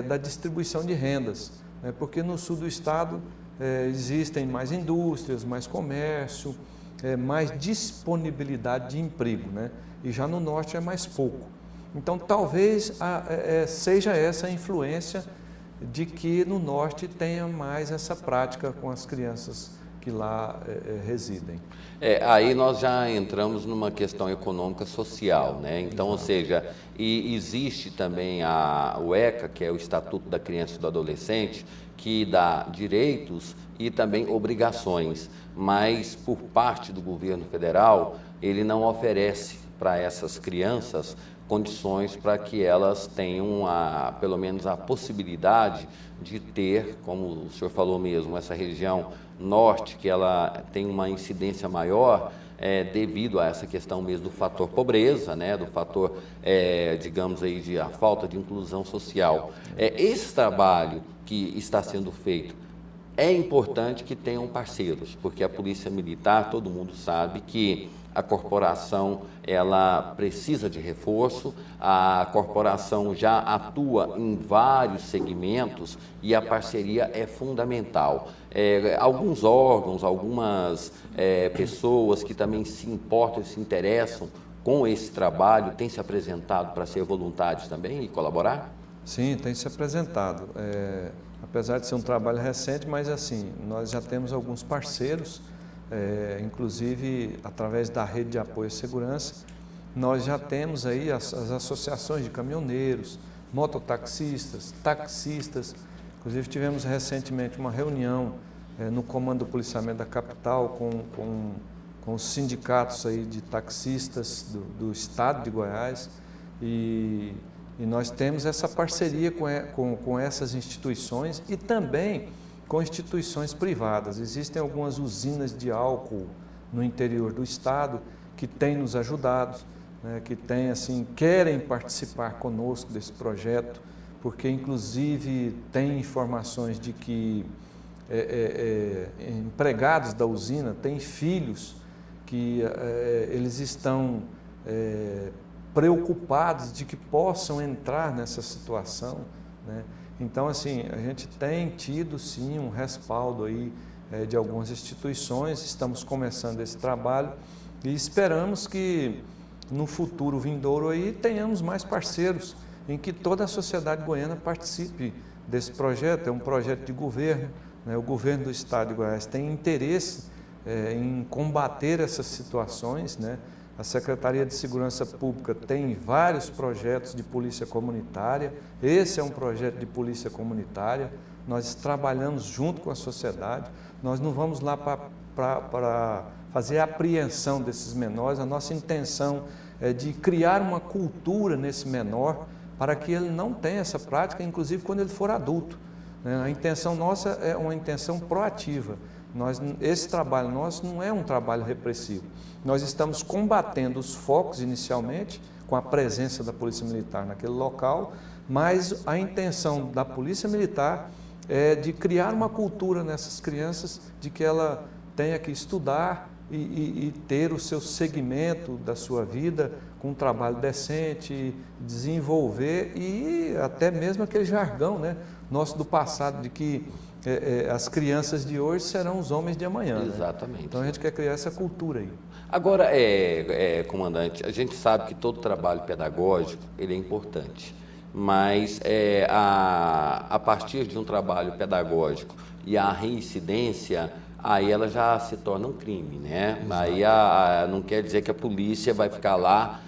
da distribuição de rendas, né? Porque no sul do estado existem mais indústrias, mais comércio, mais disponibilidade de emprego, né? E já no norte é mais pouco. Então talvez seja essa a influência de que no norte tenha mais essa prática com as crianças que lá residem. Aí nós já entramos numa questão econômica social, né? Então, ou seja, existe também o ECA, que é o Estatuto da Criança e do Adolescente, que dá direitos e também obrigações, mas por parte do governo federal, ele não oferece para essas crianças condições para que elas tenham pelo menos a possibilidade de ter, como o senhor falou mesmo, essa região norte, que ela tem uma incidência maior devido a essa questão mesmo do fator pobreza, né, do fator, digamos aí, de a falta de inclusão social. Esse trabalho que está sendo feito, é importante que tenham parceiros, porque a Polícia Militar, todo mundo sabe que a corporação ela precisa de reforço, a corporação já atua em vários segmentos e a parceria é fundamental. Alguns órgãos, algumas pessoas que também se importam e se interessam com esse trabalho têm se apresentado para ser voluntários também e colaborar? Sim, tem se apresentado. Apesar de ser um trabalho recente, mas assim, nós já temos alguns parceiros, inclusive através da rede de apoio à segurança, nós já temos aí as associações de caminhoneiros, mototaxistas, taxistas. Inclusive tivemos recentemente uma reunião no comando do policiamento da capital com os sindicatos aí de taxistas do estado de Goiás e nós temos essa parceria com essas instituições e também com instituições privadas. Existem algumas usinas de álcool no interior do estado que têm nos ajudado, né, que querem participar conosco desse projeto, porque inclusive tem informações de que empregados da usina têm filhos que eles estão preocupados de que possam entrar nessa situação, né? Então, assim, a gente tem tido, sim, um respaldo aí de algumas instituições, estamos começando esse trabalho e esperamos que no futuro vindouro aí tenhamos mais parceiros em que toda a sociedade goiana participe desse projeto. É um projeto de governo, né? O governo do estado de Goiás tem interesse em combater essas situações, né? A Secretaria de Segurança Pública tem vários projetos de polícia comunitária, esse é um projeto de polícia comunitária, nós trabalhamos junto com a sociedade, nós não vamos lá para fazer a apreensão desses menores, a nossa intenção é de criar uma cultura nesse menor para que ele não tenha essa prática, inclusive quando ele for adulto, né? A intenção nossa é uma intenção proativa. Esse trabalho nosso não é um trabalho repressivo. Nós estamos combatendo os focos inicialmente, com a presença da Polícia Militar naquele local, mas a intenção da Polícia Militar é de criar uma cultura nessas crianças, de que ela tenha que estudar e ter o seu segmento da sua vida com um trabalho decente, desenvolver e até mesmo aquele jargão, né, nosso do passado, de que as crianças de hoje serão os homens de amanhã. Exatamente. Né? Então a gente quer criar essa cultura aí. Agora, comandante, a gente sabe que todo trabalho pedagógico ele é importante, mas a partir de um trabalho pedagógico e a reincidência, aí ela já se torna um crime, né? Exato. Aí não quer dizer que a polícia vai ficar lá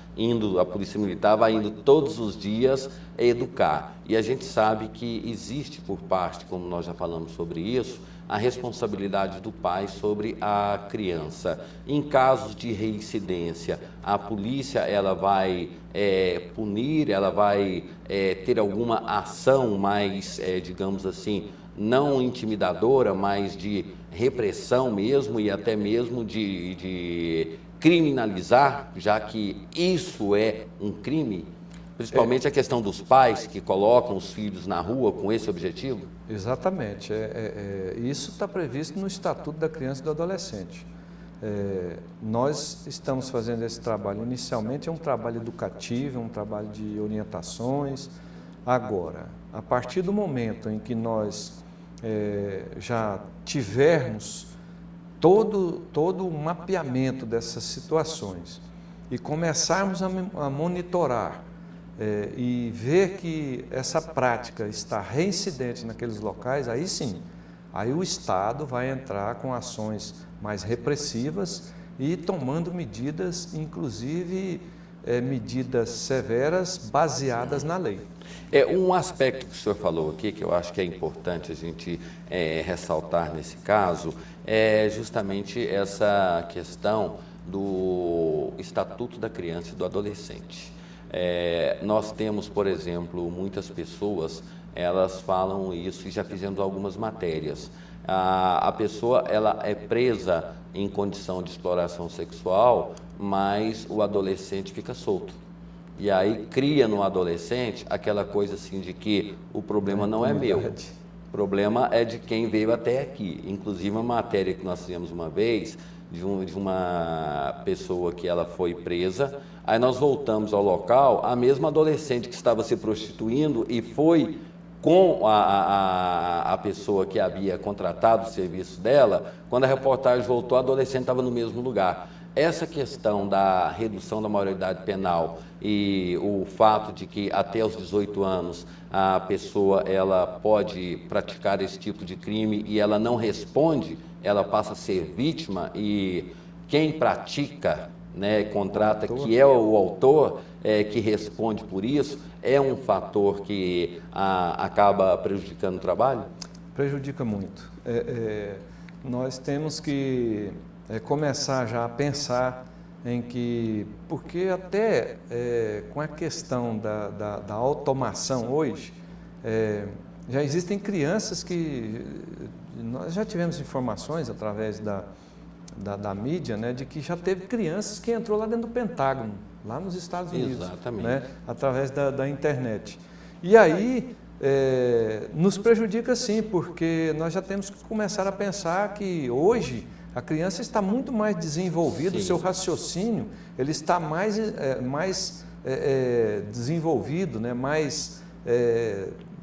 a Polícia Militar vai indo todos os dias educar. E a gente sabe que existe por parte, como nós já falamos sobre isso, a responsabilidade do pai sobre a criança. Em casos de reincidência, a polícia ela vai punir, ela vai ter alguma ação mais, digamos assim, não intimidadora, mas de repressão mesmo e até mesmo de criminalizar, já que isso é um crime, principalmente a questão dos pais que colocam os filhos na rua com esse objetivo? Exatamente. Isso está previsto no Estatuto da Criança e do Adolescente. Nós estamos fazendo esse trabalho, inicialmente é um trabalho educativo, é um trabalho de orientações. Agora, a partir do momento em que nós já tivermos todo o mapeamento dessas situações e começarmos a monitorar e ver que essa prática está reincidente naqueles locais, aí sim, aí o Estado vai entrar com ações mais repressivas e tomando medidas, inclusive medidas severas baseadas na lei. Um aspecto que o senhor falou aqui, que eu acho que é importante a gente ressaltar nesse caso, é justamente essa questão do Estatuto da Criança e do Adolescente. Nós temos, por exemplo, muitas pessoas, elas falam isso e já fizemos algumas matérias. A pessoa ela é presa em condição de exploração sexual, mas o adolescente fica solto. E aí cria no adolescente aquela coisa assim de que o problema não é meu, o problema é de quem veio até aqui. Inclusive uma matéria que nós fizemos uma vez de uma pessoa que ela foi presa, aí nós voltamos ao local, a mesma adolescente que estava se prostituindo e foi com a pessoa que havia contratado o serviço dela, quando a reportagem voltou, a adolescente estava no mesmo lugar. Essa questão da redução da maioridade penal e o fato de que até os 18 anos a pessoa ela pode praticar esse tipo de crime e ela não responde, ela passa a ser vítima e quem pratica, né, contrata, que é o autor, que responde por isso, é um fator que acaba prejudicando o trabalho? Prejudica muito. Nós temos que começar já a pensar em que, porque até com a questão da automação hoje, já existem crianças que, nós já tivemos informações através da mídia, né, de que já teve crianças que entrou lá dentro do Pentágono, lá nos Estados Unidos, né, através da internet. E aí nos prejudica sim, porque nós já temos que começar a pensar que hoje a criança está muito mais desenvolvida, o seu raciocínio ele está mais desenvolvido, né, mais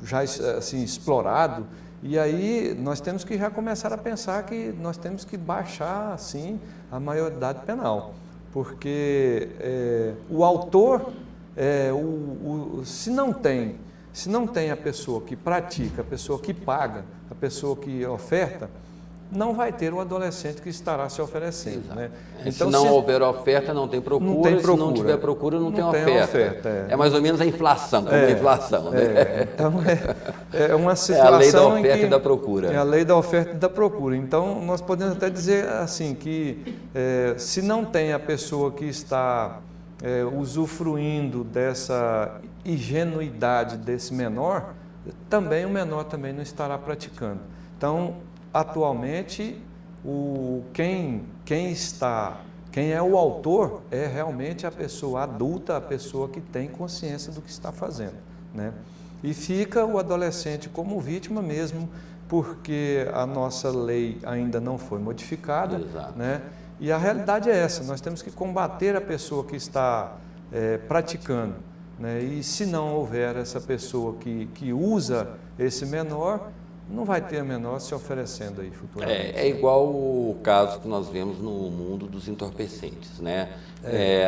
já assim, explorado. E aí nós temos que já começar a pensar que nós temos que baixar assim a maioridade penal, porque o autor, se não tem a pessoa que pratica, a pessoa que paga, a pessoa que oferta, não vai ter o adolescente que estará se oferecendo. Né? Então, se não houver oferta, não tem procura. Não tem procura. Se não tiver procura, não tem oferta. É mais ou menos a inflação, como a inflação. Né? Então, é uma situação a lei da oferta e da procura. É a lei da oferta e da procura. Então, nós podemos até dizer assim, que se não tem a pessoa que está usufruindo dessa ingenuidade desse menor, também o menor também não estará praticando. Então, atualmente, quem é o autor é realmente a pessoa adulta, a pessoa que tem consciência do que está fazendo, né? E fica o adolescente como vítima mesmo, porque a nossa lei ainda não foi modificada, né? E a realidade é essa, nós temos que combater a pessoa que está praticando, né? E se não houver essa pessoa que usa esse menor, não vai ter a menor se oferecendo aí futuramente. É igual o caso que nós vemos no mundo dos entorpecentes, né?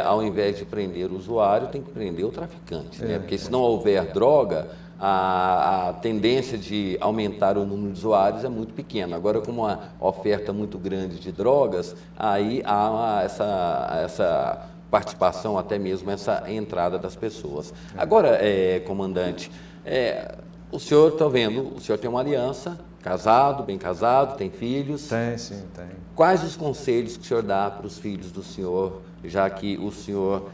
Ao invés de prender o usuário, tem que prender o traficante, né? Porque se não houver droga, a tendência de aumentar o número de usuários é muito pequena. Agora, com uma oferta muito grande de drogas, aí há essa participação, até mesmo essa entrada das pessoas. Agora, comandante, o senhor está vendo, o senhor tem uma aliança, casado, bem casado, tem filhos? Tem, sim, tem. Quais os conselhos que o senhor dá para os filhos do senhor, já que o senhor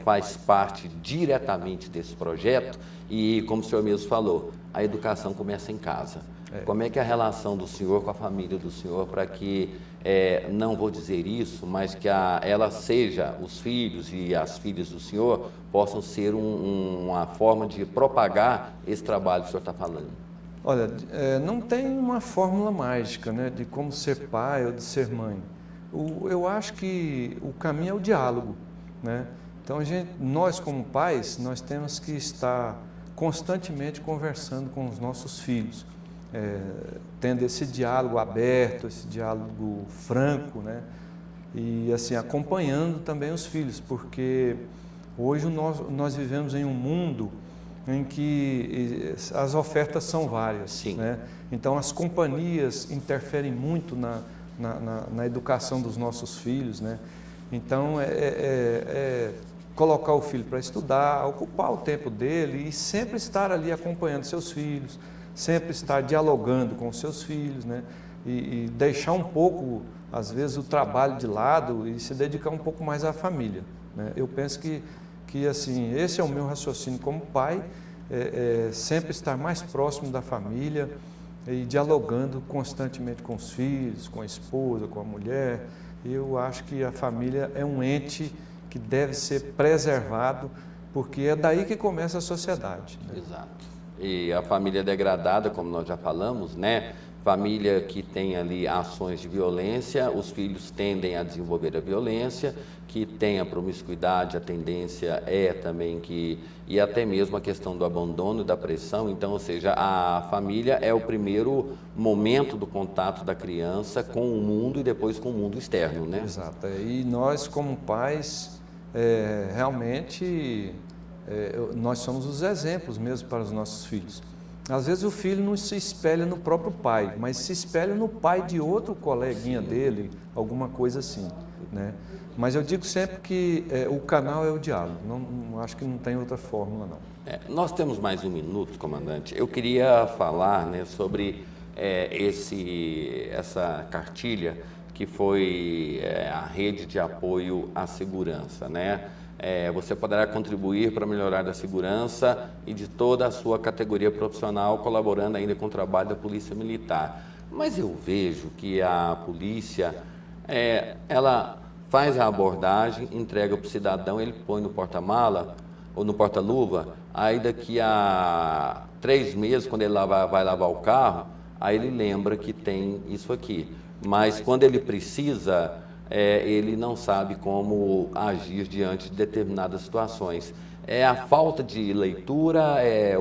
faz parte diretamente desse projeto e, como o senhor mesmo falou, a educação começa em casa. Como é que é a relação do senhor com a família do senhor para que, não vou dizer isso, mas que ela seja, os filhos e as filhas do senhor possam ser uma forma de propagar esse trabalho que o senhor está falando? Olha, não tem uma fórmula mágica, né, de como ser pai ou de ser mãe. Eu acho que o caminho é o diálogo, né? Então, nós como pais, nós temos que estar constantemente conversando com os nossos filhos, tendo esse diálogo aberto, esse diálogo franco, né? E assim, acompanhando também os filhos, porque hoje nós vivemos em um mundo em que as ofertas são várias, Sim. Né? Então as companhias interferem muito na educação dos nossos filhos, né? Então colocar o filho para estudar, ocupar o tempo dele e sempre estar ali acompanhando seus filhos, sempre estar dialogando com os seus filhos, né? E deixar um pouco, às vezes, o trabalho de lado e se dedicar um pouco mais à família, né? Eu penso que assim, esse é o meu raciocínio como pai, sempre estar mais próximo da família e dialogando constantemente com os filhos, com a esposa, com a mulher. Eu acho que a família é um ente que deve ser preservado, porque é daí que começa a sociedade, né? Exato. E a família degradada, como nós já falamos, né? Família que tem ali ações de violência, os filhos tendem a desenvolver a violência, que tem a promiscuidade, a tendência também e até mesmo a questão do abandono e da pressão. Então, ou seja, a família é o primeiro momento do contato da criança com o mundo e depois com o mundo externo, né? Exato. E nós, como pais, realmente, nós somos os exemplos mesmo para os nossos filhos. Às vezes o filho não se espelha no próprio pai, mas se espelha no pai de outro coleguinha dele, alguma coisa assim, né? Mas eu digo sempre que o canal é o diálogo, não acho que não tem outra fórmula, não. Nós temos mais um minuto, comandante. Eu queria falar, né, sobre essa cartilha que foi a rede de apoio à segurança, né? Você poderá contribuir para melhorar a segurança e de toda a sua categoria profissional, colaborando ainda com o trabalho da Polícia Militar. Mas eu vejo que a polícia, ela faz a abordagem, entrega para o cidadão, ele põe no porta-mala ou no porta-luva, aí daqui a 3 meses, quando ele vai lavar o carro, aí ele lembra que tem isso aqui. Mas quando ele precisa, ele não sabe como agir diante de determinadas situações. É a falta de leitura,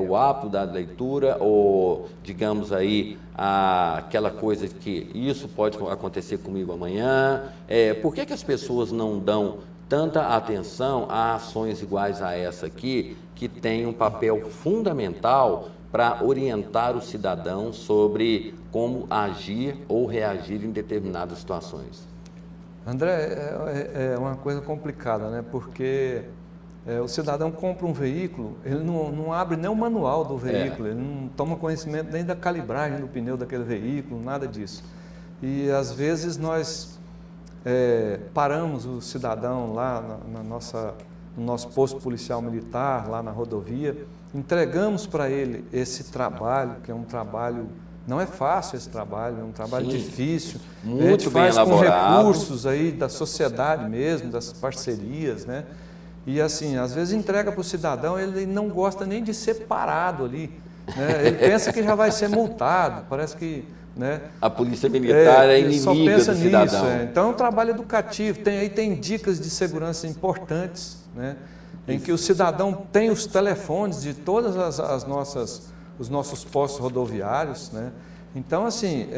o hábito da leitura, ou, digamos aí, aquela coisa que isso pode acontecer comigo amanhã. Por que as pessoas não dão tanta atenção a ações iguais a essa aqui, que tem um papel fundamental para orientar o cidadão sobre como agir ou reagir em determinadas situações? André, é uma coisa complicada, né? Porque o cidadão compra um veículo, ele não abre nem o manual do veículo, ele não toma conhecimento nem da calibragem do pneu daquele veículo, nada disso. E às vezes nós paramos o cidadão lá na nossa no nosso posto policial militar, lá na rodovia. Entregamos para ele esse trabalho, que é um trabalho, não é fácil esse trabalho, é um trabalho difícil. Muito a gente faz bem com elaborado. recursos aí da sociedade mesmo, das parcerias, né? E assim, às vezes entrega para o cidadão, ele não gosta nem de ser parado ali, né? Ele pensa que já vai ser multado, parece que... né? A polícia militar é só inimiga pensa do cidadão. nisso, Então é um trabalho educativo, tem dicas de segurança importantes, né? Em que o cidadão tem os telefones de todas os nossos postos rodoviários, né? Então, assim,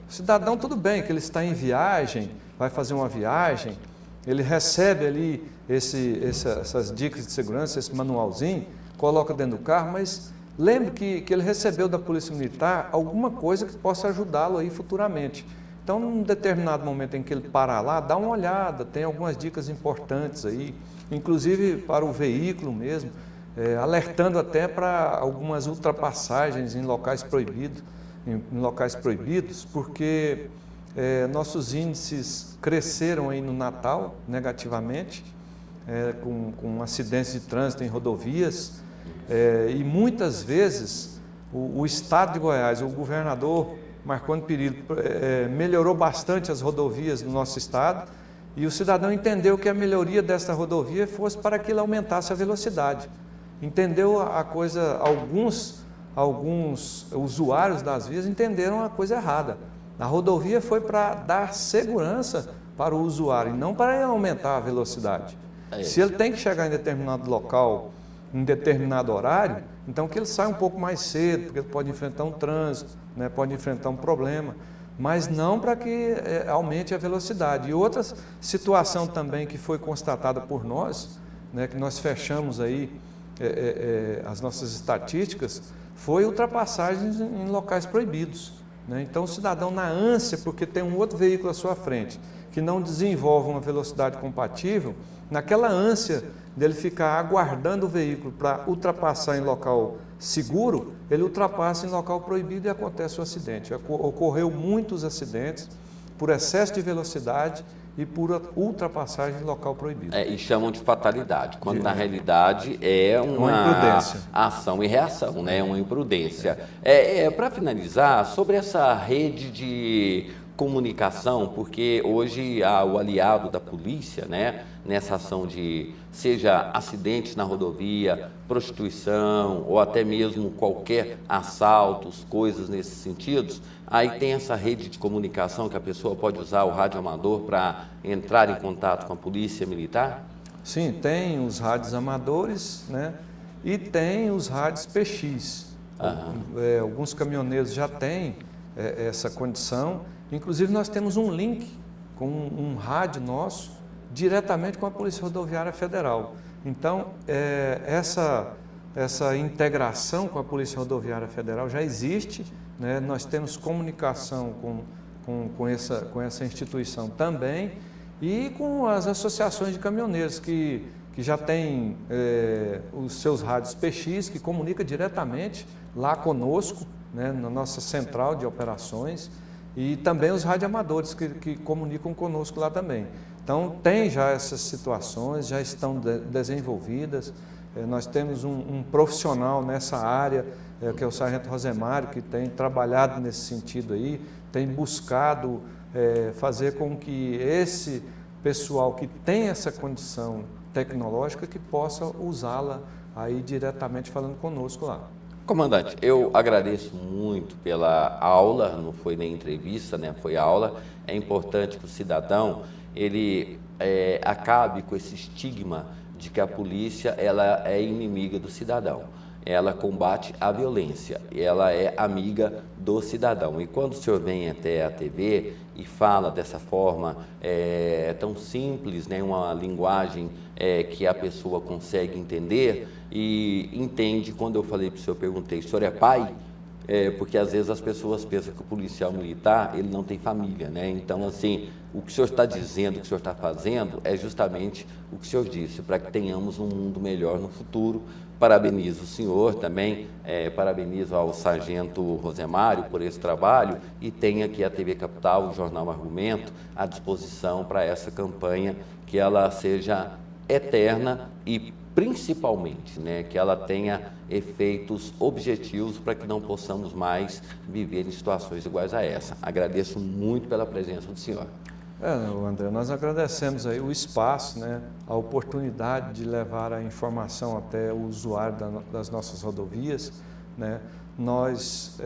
o cidadão, tudo bem que ele está em viagem, vai fazer uma viagem, ele recebe ali essas dicas de segurança, esse manualzinho, coloca dentro do carro, mas lembre que ele recebeu da Polícia Militar alguma coisa que possa ajudá-lo aí futuramente. Então, num determinado momento em que ele parar lá, dá uma olhada, tem algumas dicas importantes aí, inclusive para o veículo mesmo, alertando até para algumas ultrapassagens em locais proibidos, porque nossos índices cresceram aí no Natal negativamente, com acidentes de trânsito em rodovias, e muitas vezes o Estado de Goiás, o governador Marconi Perillo, melhorou bastante as rodovias do nosso estado, e o cidadão entendeu que a melhoria desta rodovia fosse para que ele aumentasse a velocidade. Entendeu a coisa, alguns usuários das vias entenderam a coisa errada. A rodovia foi para dar segurança para o usuário e não para aumentar a velocidade. Se ele tem que chegar em determinado local, em determinado horário, então que ele saia um pouco mais cedo, porque ele pode enfrentar um trânsito, né, pode enfrentar um problema, mas não para que aumente a velocidade. E outra situação também que foi constatada por nós, né, que nós fechamos aí as nossas estatísticas, foi ultrapassagens em locais proibidos, né? Então o cidadão, na ânsia, porque tem um outro veículo à sua frente, que não desenvolve uma velocidade compatível, naquela ânsia dele ficar aguardando o veículo para ultrapassar em local seguro, ele ultrapassa em local proibido e acontece o acidente. Ocorreu muitos acidentes por excesso de velocidade e por ultrapassagem em local proibido. E chamam de fatalidade, quando na realidade é uma imprudência. Ação e reação, né? Uma imprudência. Para finalizar, sobre essa rede de comunicação, porque hoje o aliado da polícia, né, nessa ação de, seja acidentes na rodovia, prostituição ou até mesmo qualquer assaltos, coisas nesses sentidos, aí tem essa rede de comunicação que a pessoa pode usar o rádio amador para entrar em contato com a polícia militar? Sim, tem os rádios amadores, né, e tem os rádios PX. Alguns caminhoneiros já têm essa condição. Inclusive, nós temos um link com um rádio nosso diretamente com a Polícia Rodoviária Federal. Então, essa integração com a Polícia Rodoviária Federal já existe, né? Nós temos comunicação com essa instituição também e com as associações de caminhoneiros que já têm os seus rádios PX, que comunicam diretamente lá conosco, né, na nossa central de operações, e também os radioamadores que comunicam conosco lá também. Então, tem já essas situações, já estão desenvolvidas. Nós temos um profissional nessa área, que é o Sargento Rosemário, que tem trabalhado nesse sentido aí, tem buscado fazer com que esse pessoal que tem essa condição tecnológica que possa usá-la aí diretamente falando conosco lá. Comandante, eu agradeço muito pela aula, não foi nem entrevista, né? Foi aula. É importante que o cidadão ele acabe com esse estigma de que a polícia ela é inimiga do cidadão. Ela combate a violência, ela é amiga do cidadão. E quando o senhor vem até a TV e fala dessa forma tão simples, né, uma linguagem que a pessoa consegue entender e entende, quando eu falei para o senhor, perguntei, o senhor é pai? Porque às vezes as pessoas pensam que o policial militar ele não tem família, né? Então, assim, o que o senhor está dizendo, o que o senhor está fazendo é justamente o que o senhor disse, para que tenhamos um mundo melhor no futuro. Parabenizo o senhor também, parabenizo ao Sargento Rosemário por esse trabalho e tenho aqui a TV Capital, o Jornal Argumento, à disposição para essa campanha, que ela seja eterna e principalmente, né, que ela tenha efeitos objetivos para que não possamos mais viver em situações iguais a essa. Agradeço muito pela presença do senhor. André, nós agradecemos aí o espaço, né, a oportunidade de levar a informação até o usuário das nossas rodovias, né. Nós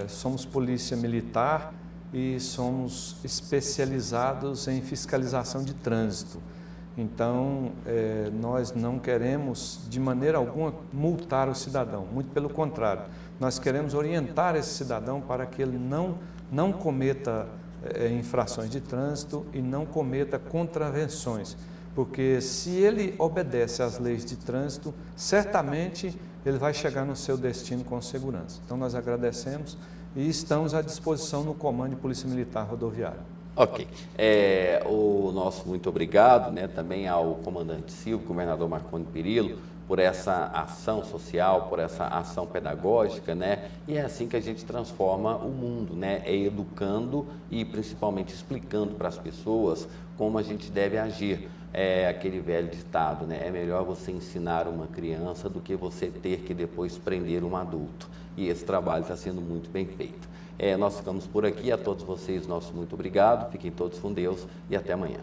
somos polícia militar e somos especializados em fiscalização de trânsito. Então, nós não queremos de maneira alguma multar o cidadão, muito pelo contrário, nós queremos orientar esse cidadão para que ele não cometa infrações de trânsito e não cometa contravenções, porque se ele obedece às leis de trânsito, certamente ele vai chegar no seu destino com segurança. Então nós agradecemos e estamos à disposição no Comando de Polícia Militar Rodoviária. Ok. O nosso muito obrigado, né, também ao comandante Silvio, governador Marconi Perillo, por essa ação social, por essa ação pedagógica, né? E é assim que a gente transforma o mundo, né? É educando e principalmente explicando para as pessoas como a gente deve agir. É aquele velho ditado, né? É melhor você ensinar uma criança do que você ter que depois prender um adulto. E esse trabalho está sendo muito bem feito. Nós ficamos por aqui. A todos vocês, nosso muito obrigado. Fiquem todos com Deus e até amanhã.